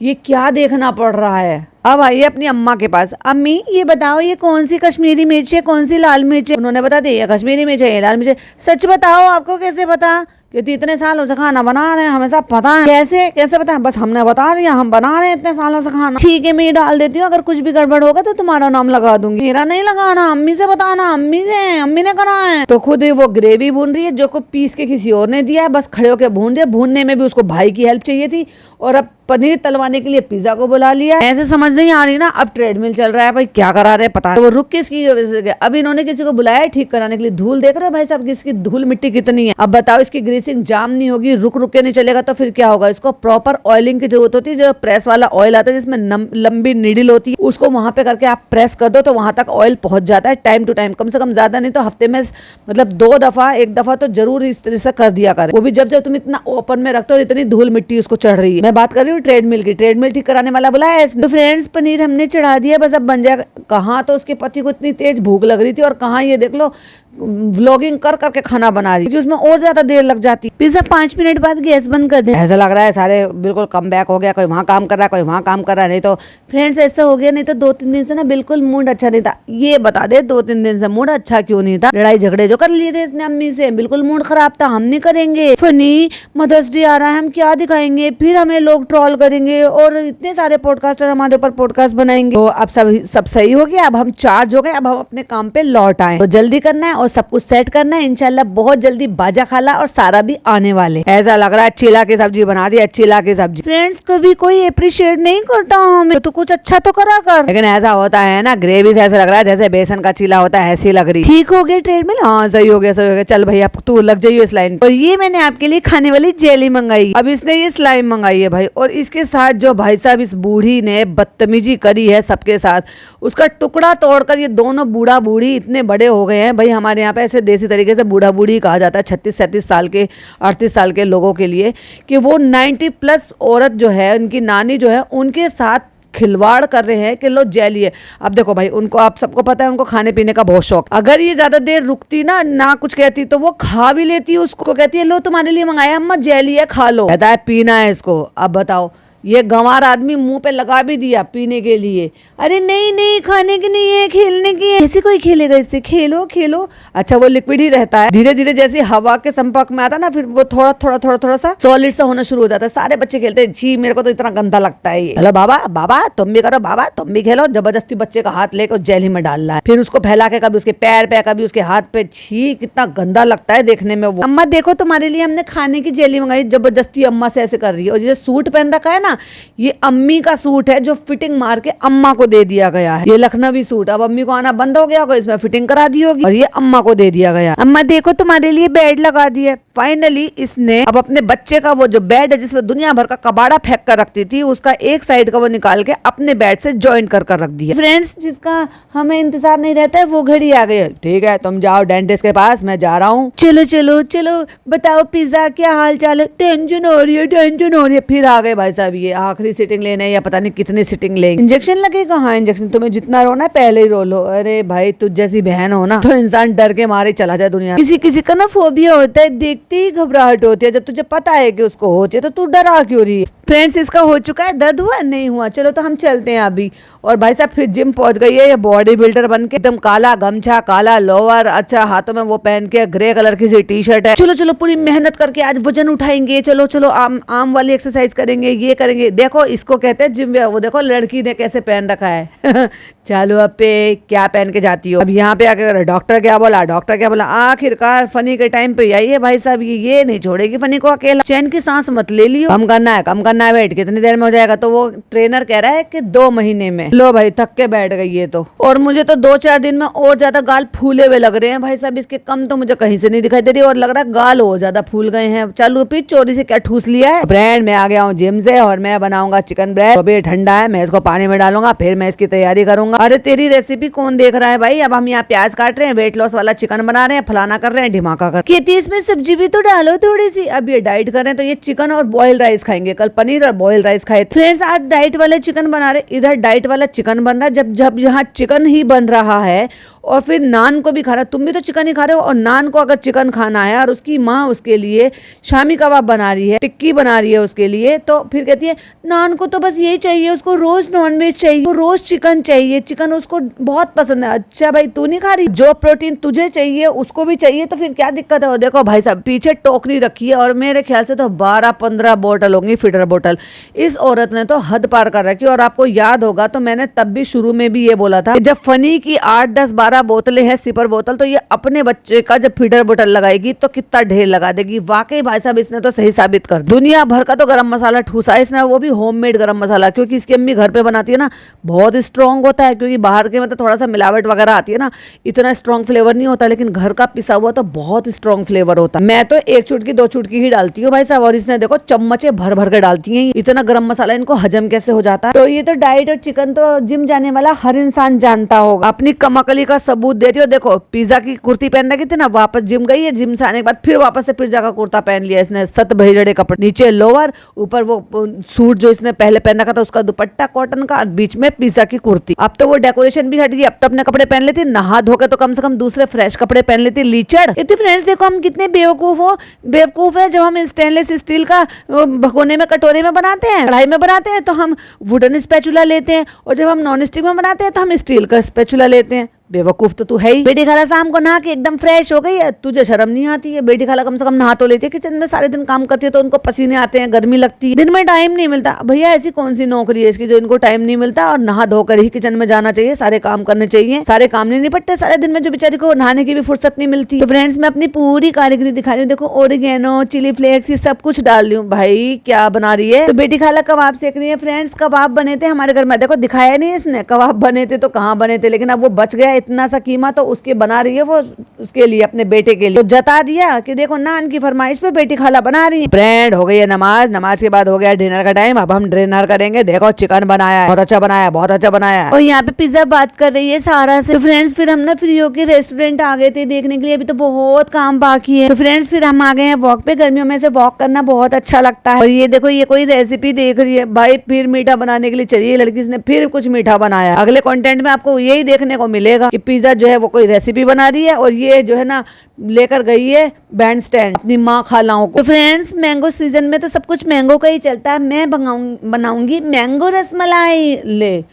ये क्या देखना पड़ रहा है। अब आइए अपनी अम्मा के पास। अम्मी ये बताओ ये कौन सी कश्मीरी मिर्च है, कौन सी लाल मिर्च है। उन्होंने बता दिया कश्मीरी मिर्च है, ये लाल मिर्च है। सच बताओ आपको कैसे पता? कहती इतने सालों से खाना बना रहे हैं, हमें सब पता है। कैसे कैसे पता है? बस हमने बता दिया, हम बना रहे हैं इतने सालों से खाना। ठीक है मैं ये डाल देती हूँ, अगर कुछ भी गड़बड़ होगा तो तुम्हारा नाम लगा दूंगी। मेरा नहीं लगाना, अम्मी से बताना, अम्मी से, अम्मी ने करा है। तो खुद ही वो ग्रेवी भून रही है जो को पीस के किसी और ने दिया है, बस खड़े होकर भून रही है। भूनने में भी उसको भाई की हेल्प चाहिए थी, और अब पनीर तलवाने के लिए पिज्जा को बुला लिया। ऐसे समझ नहीं आ रही ना। अब ट्रेडमिल चल रहा है, भाई क्या करा रहे पता है। तो वो रुक किसकी वजह से गया। अब इन्होंने किसी को बुलाया ठीक कराने के लिए। धूल देख रहे हो भाई साहब, इसकी धूल मिट्टी कितनी है। अब बताओ इसकी ग्रीसिंग जाम नहीं होगी, रुक रुक के नहीं चलेगा तो फिर क्या होगा। इसको प्रॉपर ऑयलिंग की जरूरत होती है। जो प्रेस वाला ऑयल आता है जिसमें लंबी नीडल होती है, उसको वहां पे करके आप प्रेस कर दो तो वहां तक ऑयल पहुंच जाता है टाइम टू टाइम। कम से कम ज्यादा नहीं तो हफ्ते में मतलब 2 दफा, 1 दफा तो जरूर इस तरह से कर दिया करे। वो भी जब जब तुम इतना ओपन में रखते हो, इतनी धूल मिट्टी उसको चढ़ रही है। मैं बात कर रही हूँ ट्रेडमिल की। ट्रेडमिल ठीक कराने वाला बुलाया है। तो फ्रेंड्स पनीर हमने चढ़ा दिया, बस अब बन जाएगा। कहाँ तो उसके पति को इतनी तेज भूख लग रही थी, और कहाँ ये देख लो व्लॉगिंग कर करके खाना बना रही है, क्योंकि उसमें और ज्यादा देर लग जाती। पिज्जा 5 मिनट बाद गैस बंद कर दे। ऐसा लग रहा है सारे बिल्कुल कम बैक हो गया, कोई वहाँ काम कर रहा है, कोई वहाँ काम कर रहा है। नहीं तो फ्रेंड्स ऐसा हो गया, नहीं तो 2-3 दिन से ना बिल्कुल मूड अच्छा नहीं था। ये बता दे 2-3 दिन से मूड अच्छा क्यों नहीं था? लड़ाई झगड़े जो कर लिए थे इसने अम्मी से, बिल्कुल मूड खराब था। हम नहीं करेंगे फनी, मदर्स डे आ रहा है, हम क्या दिखाएंगे, फिर हमें लोग ट्रोल करेंगे और इतने सारे पॉडकास्टर हमारे ऊपर पॉडकास्ट बनाएंगे। तो अब सब सही हो गया, अब हम चार्ज हो गए, अब हम अपने काम पे लौट आए। तो जल्दी करना है और सब कुछ सेट करना है। इंशाल्लाह बहुत जल्दी बाजा खाला और सारा भी आने वाले। ऐसा लग रहा है चीला की सब्जी बना दी, चीला की सब्जी। फ्रेंड्स कभी कोई अप्रिशिएट नहीं करता हमें, तो कुछ अच्छा तो करा कर। लेकिन ऐसा होता है ना, ग्रेवी से ऐसा लग रहा है जैसे बेसन का चीला होता है, ऐसी लग रही। ठीक हो गया ट्रेडमिल? हाँ सही हो गया, सही हो गया। चल भैया तू लग जाइयो इस लाइन। और ये मैंने आपके लिए खाने वाली जेली मंगाई। अब इसने ये स्लाइम मंगाई है भाई, और इसके साथ जो भाई साहब इस बूढ़ी ने बदतमीजी करी है सबके साथ, उसका टुकड़ा तोड़कर ये दोनों बूढ़ा बूढ़ी इतने बड़े हो गए हैं भाई। हमारे यहाँ पे ऐसे देसी तरीके से बूढ़ा बूढ़ी कहा जाता है 36-37 साल के 38 साल के लोगों के लिए, कि वो 90+ औरत जो है, उनकी नानी जो है, उनके साथ खिलवाड़ कर रहे हैं कि लो जेली है। अब देखो भाई, उनको आप सबको पता है उनको खाने पीने का बहुत शौक। अगर ये ज्यादा देर रुकती ना कुछ कहती तो वो खा भी लेती, उसको कहती है लो तुम्हारे लिए मंगाया अम्मा, जेली है खा लो। कहता है पीना है इसको। अब बताओ, ये गंवार आदमी मुंह पे लगा भी दिया पीने के लिए। अरे नहीं नहीं, खाने की नहीं है, खेलने की है। ऐसे कोई खेलेगा इससे? खेलो खेलो। अच्छा वो लिक्विड ही रहता है, धीरे धीरे जैसे हवा के संपर्क में आता ना, फिर वो थोड़ा सा सॉलिड सा होना शुरू हो जाता है। सारे बच्चे खेलते हैं, जी मेरे को तो इतना गंदा लगता है ये। हेलो बाबा, बाबा तुम भी करो, बाबा तुम भी खेलो। जबरदस्ती बच्चे का हाथ लेकर जेली में डाल रहा है, फिर उसको फैला के कभी उसके पैर पे, कभी उसके हाथ पे। छी कितना गंदा लगता है देखने में वो। अम्मा देखो तुम्हारे लिए हमने खाने की जेली मंगाई। जबरदस्ती अम्मा से ऐसे कर रही है। और ये सूट पहन रखा है ना, ये अम्मी का सूट है जो फिटिंग मार के अम्मा को दे दिया गया है। ये लखनवी सूट, अब अम्मी को आना बंद हो गया होगा, इसमें फिटिंग करा दी होगी, और ये अम्मा को दे दिया गया। अम्मा देखो तुम्हारे लिए बेड लगा दिया। फाइनली इसने अब अपने बच्चे का वो जो बेड है जिसमें दुनिया भर का कबाड़ा फेंक कर रखती थी, उसका एक साइड का वो निकाल के अपने बेड से ज्वाइन कर रख दिया। फ्रेंड्स जिसका हमें इंतजार नहीं रहता है वो घड़ी आ गई। ठीक है तुम जाओ डेंटिस्ट के पास, मैं जा रहा हूँ। चलो चलो चलो, बताओ पिज्जा क्या हाल चाल है? टेंशन हो रही है, टेंशन हो रही है। फिर आ गए भाई साहब, ये आखिरी सिटिंग लेने या पता नहीं कितनी सिटिंग लेंगे। इंजेक्शन लगेगा? हाँ इंजेक्शन, तुम्हें जितना रोना है पहले ही रो लो। अरे भाई तुझ जैसी बहन हो ना तो इंसान डर के मारे चला जाए दुनिया। किसी किसी का ना फोबिया होता है, देखते ही घबराहट होती है। जब तुझे पता है कि उसको होती है तो तू डरा क्यों रही है? फ्रेंड्स इसका हो चुका है, दर्द हुआ नहीं हुआ? चलो तो हम चलते हैं अभी। और भाई साहब फिर जिम पहुंच गई है ये बॉडी बिल्डर बन के, एकदम काला गमछा, काला लोअर, अच्छा हाथों में वो पहन के ग्रे कलर की सी टी शर्ट है। चलो चलो पूरी मेहनत करके आज वजन उठाएंगे। चलो चलो आम वाली एक्सरसाइज करेंगे, ये करेंगे। देखो इसको कहते हैं जिम। वो देखो लड़की ने कैसे पहन रखा है। चलो अब पे क्या पहन के जाती हो? अब यहाँ पे आके डॉक्टर क्या बोला, डॉक्टर क्या बोला? आखिरकार फनी के टाइम पे आई है भाई साहब। ये नहीं छोड़ेगी फनी को अकेला। चैन की सांस मत ले लियो। कम करना है वेट, कितनी देर में हो जाएगा? तो वो ट्रेनर कह रहा है कि 2 महीने में। लो भाई थक के बैठ गई है तो। और मुझे तो 2-4 दिन में और ज्यादा गाल फूले हुए लग रहे हैं भाई साहब। इसके कम तो मुझे कहीं से नहीं दिखाई दे रही, और लग रहा है गाल और ज्यादा फूल गए हैं। चालू पी चोरी से क्या ठूस लिया है? ब्रेड मैं आ गया हूँ जिम से, और मैं बनाऊंगा चिकन ब्रेड। अभी ठंडा है, मैं इसको पानी में डालूंगा, फिर मैं इसकी तैयारी करूंगा। अरे तेरी रेसिपी कौन देख रहा है भाई? अब हम यहाँ प्याज काट रहे हैं, वेट लॉस वाला चिकन बना रहे हैं, फलाना कर रहे हैं, ढिमाका कर। कहती इसमें सब्जी भी तो डालो थोड़ी सी। अब ये डाइट कर रहे हैं तो ये चिकन और बॉयल राइस खाएंगे। कल पनीर और बॉयल राइस खाए। फ्रेंड्स आज डाइट वाले चिकन बना रहे, इधर डाइट वाला चिकन बन रहा है। जब यहाँ चिकन ही बन रहा है और फिर नान को भी खा रहा है। तुम भी तो चिकन ही खा रहे हो, और नान को अगर चिकन खाना है और उसकी माँ उसके लिए शामी कबाब बना रही है, टिक्की बना रही है उसके लिए, तो फिर कहती है नान को तो बस यही चाहिए, उसको रोज नॉनवेज चाहिए, रोज चिकन चाहिए, चिकन उसको बहुत पसंद है। अच्छा भाई तू नहीं खा रही? जो प्रोटीन तुझे चाहिए उसको भी चाहिए, तो फिर क्या दिक्कत है? देखो भाई साहब पीछे टोकरी रखी है, और मेरे ख्याल से तो 12-15 बोतल होंगी, फीडर बोतल। इस औरत ने तो हद पार कर रखी। और आपको याद होगा तो मैंने तब भी शुरू में भी ये बोला था, जब फनी की 8-10-12 बोतलें हैं सिपर बोतल, तो ये अपने बच्चे का जब फीडर बोतल लगाएगी तो कितना ढेर लगा देगी। वाकई भाई साहब इसने तो सही साबित कर। दुनिया भर का तो गरम मसाला ठूसा है इसने, वो भी होममेड गरम मसाला, क्योंकि इसकी अम्मी घर पे बनाती है ना, बहुत स्ट्रॉन्ग होता है। क्योंकि बाहर के में तो थोड़ा सा मिलावट वगैरह आती है ना, इतना स्ट्रॉन्ग फ्लेवर नहीं होता, लेकिन घर का पिसा हुआ तो बहुत स्ट्रॉन्ग फ्लेवर होता है। मैं तो 1 चुटकी 2 चुटकी ही डालती हूँ भाई साहब, और इसने देखो चम्मचे भर भर के डालती है। इतना गरम मसाला इनको हजम कैसे हो जाता है? तो ये तो डाइट और चिकन तो जिम जाने वाला हर इंसान जानता होगा। अपनी कमकली का सबूत दे रही हो। देखो पिज्जा की कुर्ती पहन रखी थी ना, वापस जिम गई है, जिम से आने के बाद फिर वापस से पिज्जा का कुर्ता पहन लिया इसने, सत भेजड़े कपड़े, नीचे लोअर, ऊपर वो सूट जो इसने पहले पहन रखा था उसका दुपट्टा कॉटन का, और बीच में पिज्जा की कुर्ती। अब तो वो डेकोरेशन भी हट गई, अब तो अपने कपड़े पहन लेती, नहा धोकर तो कम से कम दूसरे फ्रेश कपड़े पहन लेती। लीचड़ इतनी। फ्रेंड्स देखो हम कितने बेवकूफ है, जब हम स्टेनलेस स्टील का भगोने में कटोरे में बनाते हैं, कढ़ाई में बनाते हैं तो हम वुडन स्पैचुला लेते हैं, और जब हम नॉन स्टिक में बनाते हैं तो हम स्टील का स्पैचुला लेते हैं। बेवकूफ तो तू है ही। बेटी खाला शाम को नहा के एकदम फ्रेश हो गई है, तुझे शर्म नहीं आती है? बेटी खाला कम से कम नहा तो लेती है, किचन में सारे दिन काम करती है तो उनको पसीने आते हैं, गर्मी लगती है, दिन में टाइम नहीं मिलता। भैया ऐसी कौन सी नौकरी है इसकी जो इनको टाइम नहीं मिलता, और नहा धोकर ही किचन में जाना चाहिए, सारे काम करने चाहिए। सारे काम नहीं निपटते सारे दिन में, जो बेचारी को नहाने की भी फुर्सत नहीं मिलती। तो फ्रेंड्स मैं अपनी पूरी कारीगरी दिखा रही हूँ। देखो ओरिगेनो, चिली फ्लेक्स, ये सब कुछ डाल रही हूँ। भाई क्या बना रही है? तो बेटी खाला कबाब सेक रही है। फ्रेंड्स कबाब बने थे हमारे घर में, देखो दिखाया नहीं इसने, कबाब बने थे तो कहाँ बने थे, लेकिन अब वो बच गया इतना सा कीमा, तो उसके बना रही है वो उसके लिए, अपने बेटे के लिए। तो जता दिया कि देखो नान की फरमाइश पे बेटी खाला बना रही है। फ्रेंड हो गई है नमाज, नमाज के बाद हो गया डिनर का टाइम। अब हम डिनर करेंगे। देखो चिकन बनाया है, बहुत अच्छा बनाया है, बहुत अच्छा बनाया है। और यहाँ पे पिज्जा बात कर रही है सारा से। तो फ्रेंड्स फिर हम ना फ्री होके रेस्टोरेंट आ गए थे देखने के लिए, अभी तो बहुत काम बाकी है। तो फ्रेंड्स फिर हम आ गए हैं वॉक पे। गर्मियों में से वॉक करना बहुत अच्छा लगता है। और ये देखो ये कोई रेसिपी देख रही है, भाई फिर मीठा बनाने के लिए चाहिए लड़की ने, फिर कुछ मीठा बनाया। अगले कंटेंट में आपको यही देखने को मिलेगा कि पिज्जा जो है वो कोई रेसिपी बना रही है, और ये जो है ना लेकर गई है बैंड स्टैंड अपनी माँ खालाओं को। तो फ्रेंड्स मैंगो सीजन में तो सब कुछ मैंगो का ही चलता है। मैं बनाऊंगी मैंगो रसमलाई। ले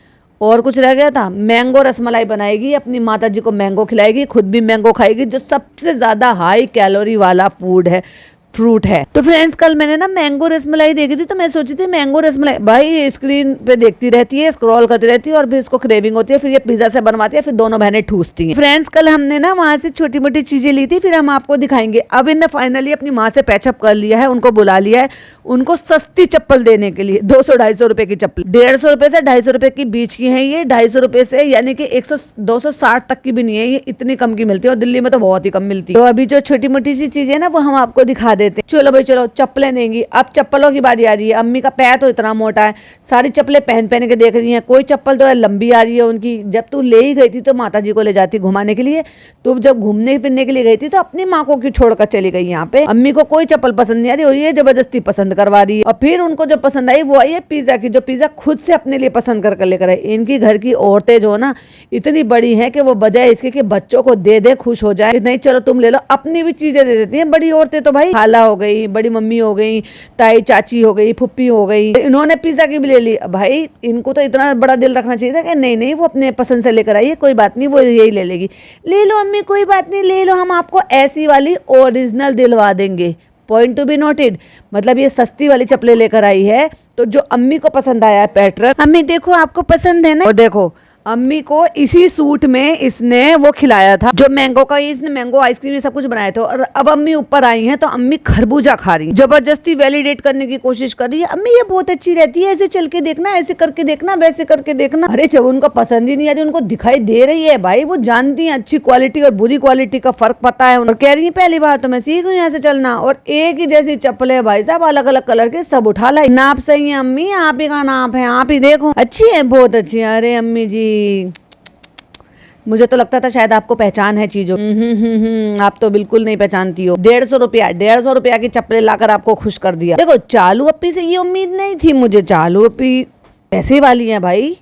और कुछ रह गया था? मैंगो रसमलाई बनाएगी, अपनी माता जी को मैंगो खिलाएगी, खुद भी मैंगो खाएगी, जो सबसे ज्यादा हाई कैलोरी वाला फ्रूट है। तो फ्रेंड्स कल मैंने ना मैंगो रसमलाई देखी थी, तो मैं सोची थी मैंगो रसमलाई, भाई स्क्रीन पे देखती रहती है, स्क्रॉल करती रहती है, और फिर इसको क्रेविंग होती है, फिर ये पिज्जा से बनवाती है, फिर दोनों बहनें ठूसती हैं। फ्रेंड्स कल हमने ना वहां से छोटी मोटी चीजें ली थी, फिर हम आपको दिखाएंगे। अब इनने फाइनली अपनी माँ से पैचअप कर लिया है, उनको बुला लिया है, उनको सस्ती चप्पल देने के लिए। 200-250 रुपए की चप्पल, 150 रुपए से 250 रुपए की बीच की है ये, 250 रुपए से, यानी कि 260 तक की भी नहीं है ये, इतनी कम की मिलती है, और दिल्ली में तो बहुत ही कम मिलती है। तो अभी जो छोटी मोटी सी चीजें ना वो हम आपको दिखा देते हैं। चलो भाई चलो चप्पलें देंगी। अब चप्पलों की बारी आ रही है। अम्मी का पैर तो इतना मोटा है, सारी चप्पलें पहन के देख रही हैं, कोई चप्पल तो लंबी आ रही है उनकी। जब तू ले ही गई थी तो माता जी को ले जाती घुमाने के लिए, तो जब घूमने फिरने के लिए गई थी तो अपनी माँ को क्यों छोड़कर चली गई यहाँ पे? अम्मी को कोई चप्पल पसंद नहीं आ रही, और ये जबरदस्ती पसंद करवा रही है। और फिर उनको जो पसंद आई वो आई है पिज्जा की, जो पिज्जा खुद से अपने लिए पसंद कर लेकर आई। इनकी घर की औरतें जो ना इतनी बड़ी है कि वो बजाय इसके कि बच्चों को दे दे खुश हो जाए, नहीं चलो तुम ले लो, अपनी भी चीजें दे देती हैं बड़ी औरतें। तो भाई खाला हो गई, बड़ी मम्मी हो गई, ताई चाची हो गई, फुप्पी हो गई, इन्होंने पिज्जा की भी ले ली। भाई इनको तो इतना बड़ा दिल रखना चाहिए था कि नहीं नहीं वो अपने पसंद से लेकर आई है, कोई बात नहीं वो यही ले लेगी। ले लो अम्मी कोई बात नहीं, ले लो, हम आपको ऐसी वाली ओरिजिनल दिलवा देंगे। पॉइंट टू बी नोटेड, मतलब ये सस्ती वाली चप्पलें लेकर आई है, तो जो अम्मी को पसंद आया है पैटर्न, अम्मी देखो आपको पसंद है ना। और देखो अम्मी को इसी सूट में इसने वो खिलाया था, जो मैंगो का, इसने मैंगो आइसक्रीम ये सब कुछ बनाया था। और अब अम्मी ऊपर आई हैं तो अम्मी खरबूजा खा रही, जबरदस्ती वैलिडेट करने की कोशिश कर रही है। अम्मी ये बहुत अच्छी रहती है, ऐसे चल के देखना, ऐसे करके देखना, वैसे करके देखना। अरे जब उनको पसंद ही नहीं आ रही, उनको दिखाई दे रही है भाई, वो जानती है अच्छी क्वालिटी और बुरी क्वालिटी का फर्क पता है। और कह रही है पहली बार तो मैं सीख हूँ यहाँ से चलना, और एक ही जैसी चप्पल है भाई साहब, अलग अलग कलर के सब उठा लाई। नाप सही है अम्मी, आप ही का नाप है, आप ही देखो, अच्छी है, बहुत अच्छी है। अरे अम्मी जी मुझे तो लगता था शायद आपको पहचान है चीजों। आप तो बिल्कुल नहीं पहचानती हो। 150 रुपया की चप्पलें लाकर आपको खुश कर दिया। देखो चालू अप्पी से ये उम्मीद नहीं थी मुझे, चालू अप्पी पैसे वाली है भाई,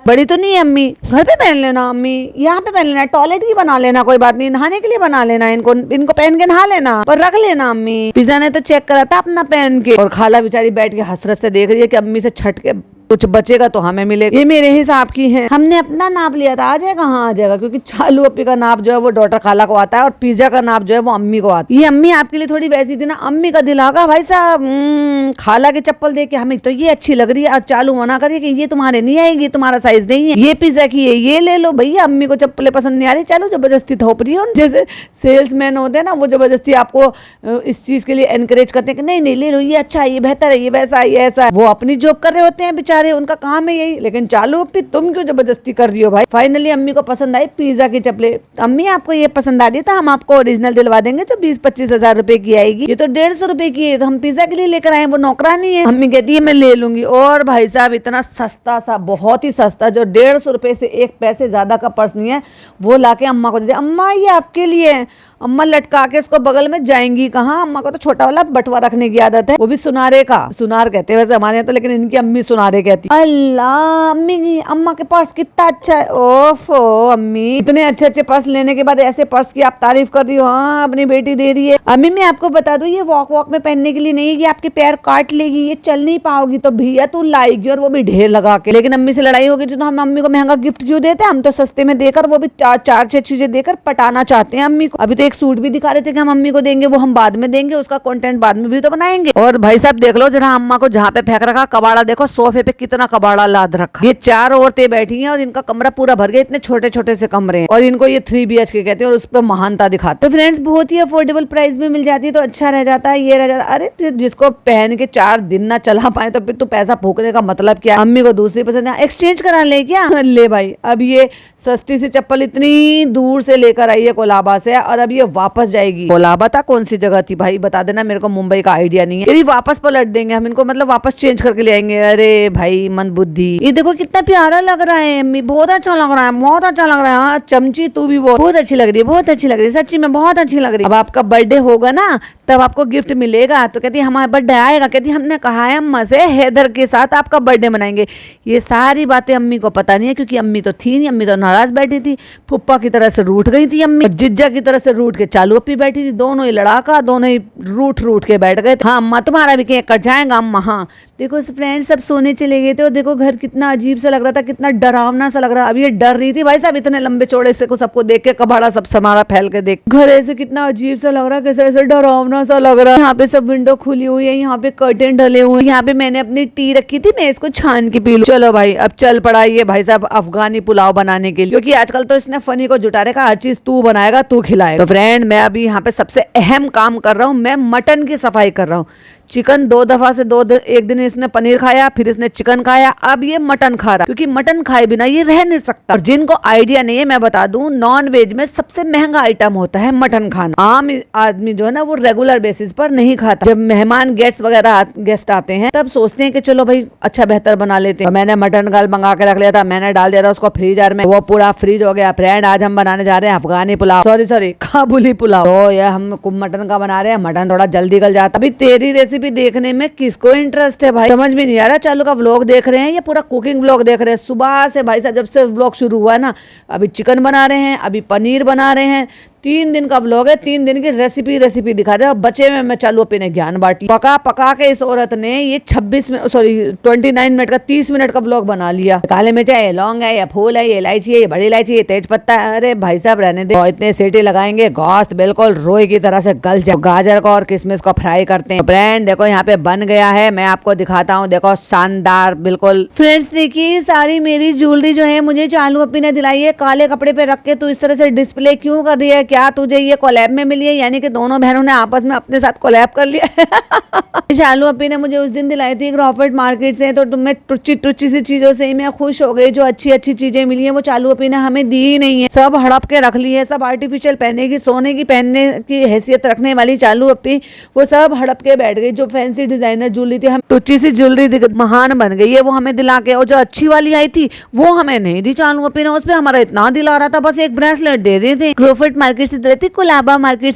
बड़ी तो नहीं है अम्मी। घर पे पहन लेना अम्मी, यहाँ पे पहन लेना, टॉयलेट की बना लेना, कोई बात नहीं, नहाने के लिए बना लेना, इनको पहन के नहा लेना, पर रख लेना अम्मी। पिज्जा ने तो चेक करा था अपना पहन के, और खाला बेचारी बैठ के हसरत से देख रही है कि अम्मी से छट के कुछ बचेगा तो हमें मिलेगा। ये मेरे हिसाब की है, हमने अपना नाप लिया था, आ जाएगा, हाँ आ जाएगा, क्योंकि चालू अप्पी का नाप जो है वो डॉटर खाला को आता है, और पिज्जा का नाप जो है वो अम्मी को आता है। ये अम्मी आपके लिए थोड़ी वैसी थी ना, अम्मी का दिल आगा भाई साहब, खाला की चप्पल देख के हमें तो ये अच्छी लग रही है, और चालू मना करिए कि ये तुम्हारे नहीं आएगी, तुम्हारा साइज नहीं है, ये पिज्जा की है, ये ले लो भैया। अम्मी को चप्पलें पसंद नहीं आ रही, चलो जबरदस्ती थोप रही है। जैसे सेल्समैन होते हैं ना, वो जबरदस्ती आपको इस चीज के लिए एनकरेज करते हैं कि नहीं नहीं ले लो, ये अच्छा है, ये बेहतर है, ये वैसा है, ये ऐसा है। वो अपनी जॉब कर रहे होते हैं बेचारे, रहे, उनका काम है यही। लेकिन चालू अप्पी तुम क्यों जबरदस्ती कर रही हो भाई। फाइनली अम्मी को पसंद आई पिज्जा की चप्पलें। अम्मी आपको ये पसंद आ रही है तो हम आपको ओरिजिनल दिलवा देंगे जो 20-25 हजार रुपए की आएगी। ये तो 150 रुपए की है, तो हम पिज्जा के लिए लेकर आए, वो नौकरानी है। अम्मी कहती है मैं ले लूंगी। और भाई साहब इतना सस्ता सा, बहुत ही सस्ता, जो 150 रुपए से 1 पैसे ज्यादा का पर्स नहीं है, वो लाके अम्मा को दे दिया। अम्मा ये आपके लिए है। अम्मा लटका के इसको बगल में जाएंगी कहाँ। अम्मा को तो छोटा वाला बटुआ रखने की आदत है, वो भी सुनारे का। सुनार कहते हैं वैसे हमारे यहाँ तो, लेकिन इनकी अम्मी सुनारे कहती। अल्लाह अम्मी, अम्मा के पर्स कितना अच्छा है। ओफो अम्मी, इतने अच्छे अच्छे पर्स लेने के बाद ऐसे पर्स की आप तारीफ कर रही हो। हाँ अपनी बेटी दे रही है। अम्मी मैं आपको बता दूं ये वॉक में पहनने के लिए नहीं है, ये आपके पैर काट लेगी, ये चल नहीं पाओगी। तो भैया तू लाएगी, और वो भी ढेर लगा के। लेकिन अम्मी से लड़ाई होगी तो हम अम्मी को महंगा गिफ्ट क्यों देते हैं। हम तो सस्ते में देकर, वो भी 4-6 चीजें देकर पटाना चाहते हैं अम्मी को। अभी तो एक सूट भी दिखा रहे थे कि हम अम्मी को देंगे, वो हम बाद में देंगे, उसका कंटेंट बाद में भी तो बनाएंगे। और भाई साहब देख लो जरा अम्मा को जहाँ पे फेंक रखा कबाड़ा, देखो सोफे पे कितना कबाड़ा लाद रखा। ये 4 औरतें बैठी हैं और इनका कमरा पूरा भर गया। इतने छोटे छोटे से कमरे हैं और इनको ये 3 BHK कहते हैं और उस पर महानता दिखाते। तो फ्रेंड्स बहुत ही अफोर्डेबल प्राइस में मिल जाती है, तो अच्छा रह जाता है, ये रह जाता है। अरे जिसको पहन के 4 दिन ना चला पाए तो फिर तू पैसा फूकने का मतलब क्या। अम्मी को दूसरी पसंद है, एक्सचेंज करा ले क्या। ले भाई, अब ये सस्ती सी चप्पल इतनी दूर से लेकर आई है कोलाबा से, और अब ये वापस जाएगी। कोलाबा था कौन सी जगह थी भाई बता देना मेरे को, मुंबई का आइडिया नहीं है। यदि वापस पलट देंगे हम इनको, मतलब वापस चेंज करके ले आएंगे। अरे भाई मन बुद्धि। ये देखो कितना प्यारा लग रहा है अम्मी, बहुत अच्छा लग रहा है, बहुत अच्छा लग रहा है। हाँ चमची तू भी बहुत अच्छी लग रही है, बहुत अच्छी लग रही है, सच्ची में बहुत अच्छी लग रही है। अब आपका बर्थडे होगा ना तब आपको गिफ्ट मिलेगा। तो कहती है हमारा बर्थडे आएगा, कहती हमने कहा है अम्मा से हैदर के साथ आपका बर्थडे मनाएंगे। ये सारी बातें अम्मी को पता नहीं है, क्योंकि अम्मी तो थी नहीं, अम्मी तो नाराज बैठी थी, फुप्पा की तरह से रूठ गई थी अम्मी, जिज्जा की तरह से रूठ के चालू अप्पी बैठी थी। दोनों ही लड़ाका, दोनों ही रूठ के बैठ गए थे। हाँ अम्मा तुम्हारा भी केक कट जाएगा अम्मा। हाँ देखो फ्रेंड्स सब सोने चले गए थे और देखो घर कितना अजीब सा लग रहा था, कितना डरावना सा लग रहा। अब ये डर रही थी भाई साहब इतने लंबे चौड़े से को सबको देख के, कबाड़ा सब समारा फैल के देख, घर ऐसे कितना अजीब सा लग रहा है, कैसे ऐसे डरावना सा लग रहा है। यहाँ पे सब विंडो खुली हुई है, यहाँ पे कर्टेन डले हुए हैं, यहाँ पे मैंने अपनी टी रखी थी, मैं इसको छान के पी लूं। चलो भाई अब चल पड़ा ये भाई साहब अफगानी पुलाव बनाने के लिए, क्योंकि आजकल तो इसने फनी को जुटा रखा, हर चीज तू बनाएगा तू खिलाएगा। तो फ्रेंड मैं अभी यहाँ पे सबसे अहम काम कर रहा हूँ, मैं मटन की सफाई कर रहा हूँ। चिकन 2 दफा से एक दिन इसने पनीर खाया, फिर इसने चिकन खाया, अब ये मटन खा रहा, क्योंकि मटन खाए बिना ये रह नहीं सकता। और जिनको आइडिया नहीं है मैं बता दूं, नॉन वेज में सबसे महंगा आइटम होता है मटन खाना। आम आदमी जो है ना वो रेगुलर बेसिस पर नहीं खाता। जब मेहमान गेस्ट आते हैं तब सोचते हैं कि चलो भाई अच्छा बेहतर बना लेते हैं। तो मैंने मटन गाल मंगा के रख लिया था, मैंने डाल दिया था उसको फ्रीजर में, वो पूरा फ्रीज हो गया। फ्रेंड आज हम बनाने जा रहे हैं अफगानी पुलाव, सॉरी काबुली पुलाव। तो ये हम मटन का बना रहे हैं, मटन थोड़ा जल्दी गल जाता। अभी तेरी रेसिपी देखने में किसको इंटरेस्ट है भाई, समझ में नहीं आ रहा। चालू का व्लॉग देख रहे हैं या पूरा कुकिंग व्लॉग देख रहे हैं। सुबह से भाई साहब जब से व्लॉग शुरू हुआ ना, अभी चिकन बना रहे हैं, अभी पनीर बना रहे हैं। 3 दिन का व्लॉग है, 3 दिन की रेसिपी दिखा रहे हैं। बचे में मैं चालू अपने ज्ञान बांटी, पका के इस औरत ने ये 29 मिनट का 30 मिनट का व्लॉग बना लिया। काले मिर्च है, ये लौंग है, ये फूल है, ये इलायची है, ये बड़ी इलायची, ये तेज पत्ता है। अरे भाई साहब रहने दे, इतने सीटी लगाएंगे गोश्त बिल्कुल रोई की तरह से गल जाए। गाजर को और किशमिश को फ्राई करते हैं। फ्रेंड देखो यहाँ पे बन गया है, मैं आपको दिखाता हूँ, देखो शानदार बिल्कुल। फ्रेंड्स देखिए सारी मेरी ज्वेलरी जो है मुझे चालू अपी ने दिलाई है। काले कपड़े पे रख के तू इस तरह से डिस्प्ले क्यों कर रही है, क्या तुझे ये कोलैब में मिली है, यानी कि दोनों बहनों ने आपस में अपने साथ कोलैब कर लिया। शालू अपी ने मुझे उस दिन दिलाई थी क्रॉफर्ड मार्केट से, तो तुम्हें टुच्ची सी चीजों से ही मैं खुश हो गई। जो अच्छी चीजें मिली है वो चालू अपी ने हमें दी ही नहीं है, सब हड़प के रख ली है। सब आर्टिफिशियल पहनने की, सोने की पहनने की हैसियत रखने वाली चालू अपी वो सब हड़प के बैठ गई। जो फैंसी डिजाइनर ज्वेलरी थी, हम टुच्ची सी ज्वेलरी महान बन गई है, वो हमें दिला के। और जो अच्छी वाली आई थी वो हमें नहीं दी चालू अपी ने, उस पर हमारा इतना दिल आ रहा था, बस एक ब्रेसलेट दे रही थी। क्रॉफर्ड मार्केट से दिलाई थी, कोलाबा मार्केट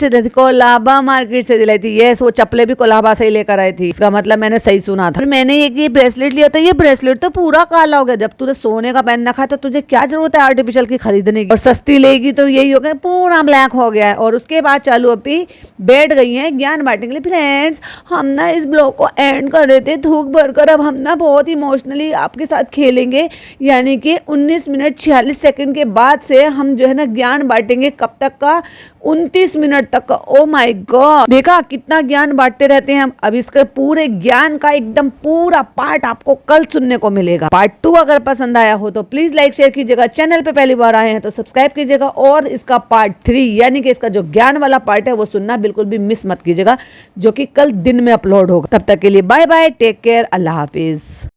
से दिलाई थी। ये वो चप्पलें भी कोलाबा से ही लेकर आई थी, इसका मतलब मैंने सही सुना था। मैंने ये ब्रेसलेट लिया था, ये ब्रेसलेट तो पूरा काला हो गया। जब तुझे सोने का पहन रखा है तो तुझे क्या जरूरत है आर्टिफिशियल की खरीदने की, और सस्ती लेगी तो यही हो गया, पूरा ब्लैक हो गया है। और उसके बाद चालू अपी बैठ गई है ज्ञान बांटने के लिए। फ्रेंड्स हम ना इस ब्लॉग को एंड कर रहे थे थूक भरकर, अब हम ना बहुत इमोशनली आपके साथ खेलेंगे, यानी कि 19 मिनट 46 सेकंड के बाद से हम जो है ना ज्ञान बांटेंगे। कब तक का? 29 मिनट तक का। ओ माय गॉड, देखा कितना ज्ञान बांटते रहते हैं हम। अब इसके पूरे ज्ञान का एकदम पूरा पार्ट आपको कल सुनने को मिलेगा। पार्ट 2 अगर पसंद आया हो तो प्लीज लाइक शेयर कीजिएगा। चैनल पे पहली बार आए हैं तो सब्सक्राइब कीजिएगा, और इसका पार्ट 3 यानी कि इसका जो ज्ञान वाला पार्ट है वो सुनना बिल्कुल भी मिस मत कीजिएगा, जो कि कल दिन में अपलोड होगा। तब तक के लिए बाय बाय, टेक केयर, अल्लाह हाफिज।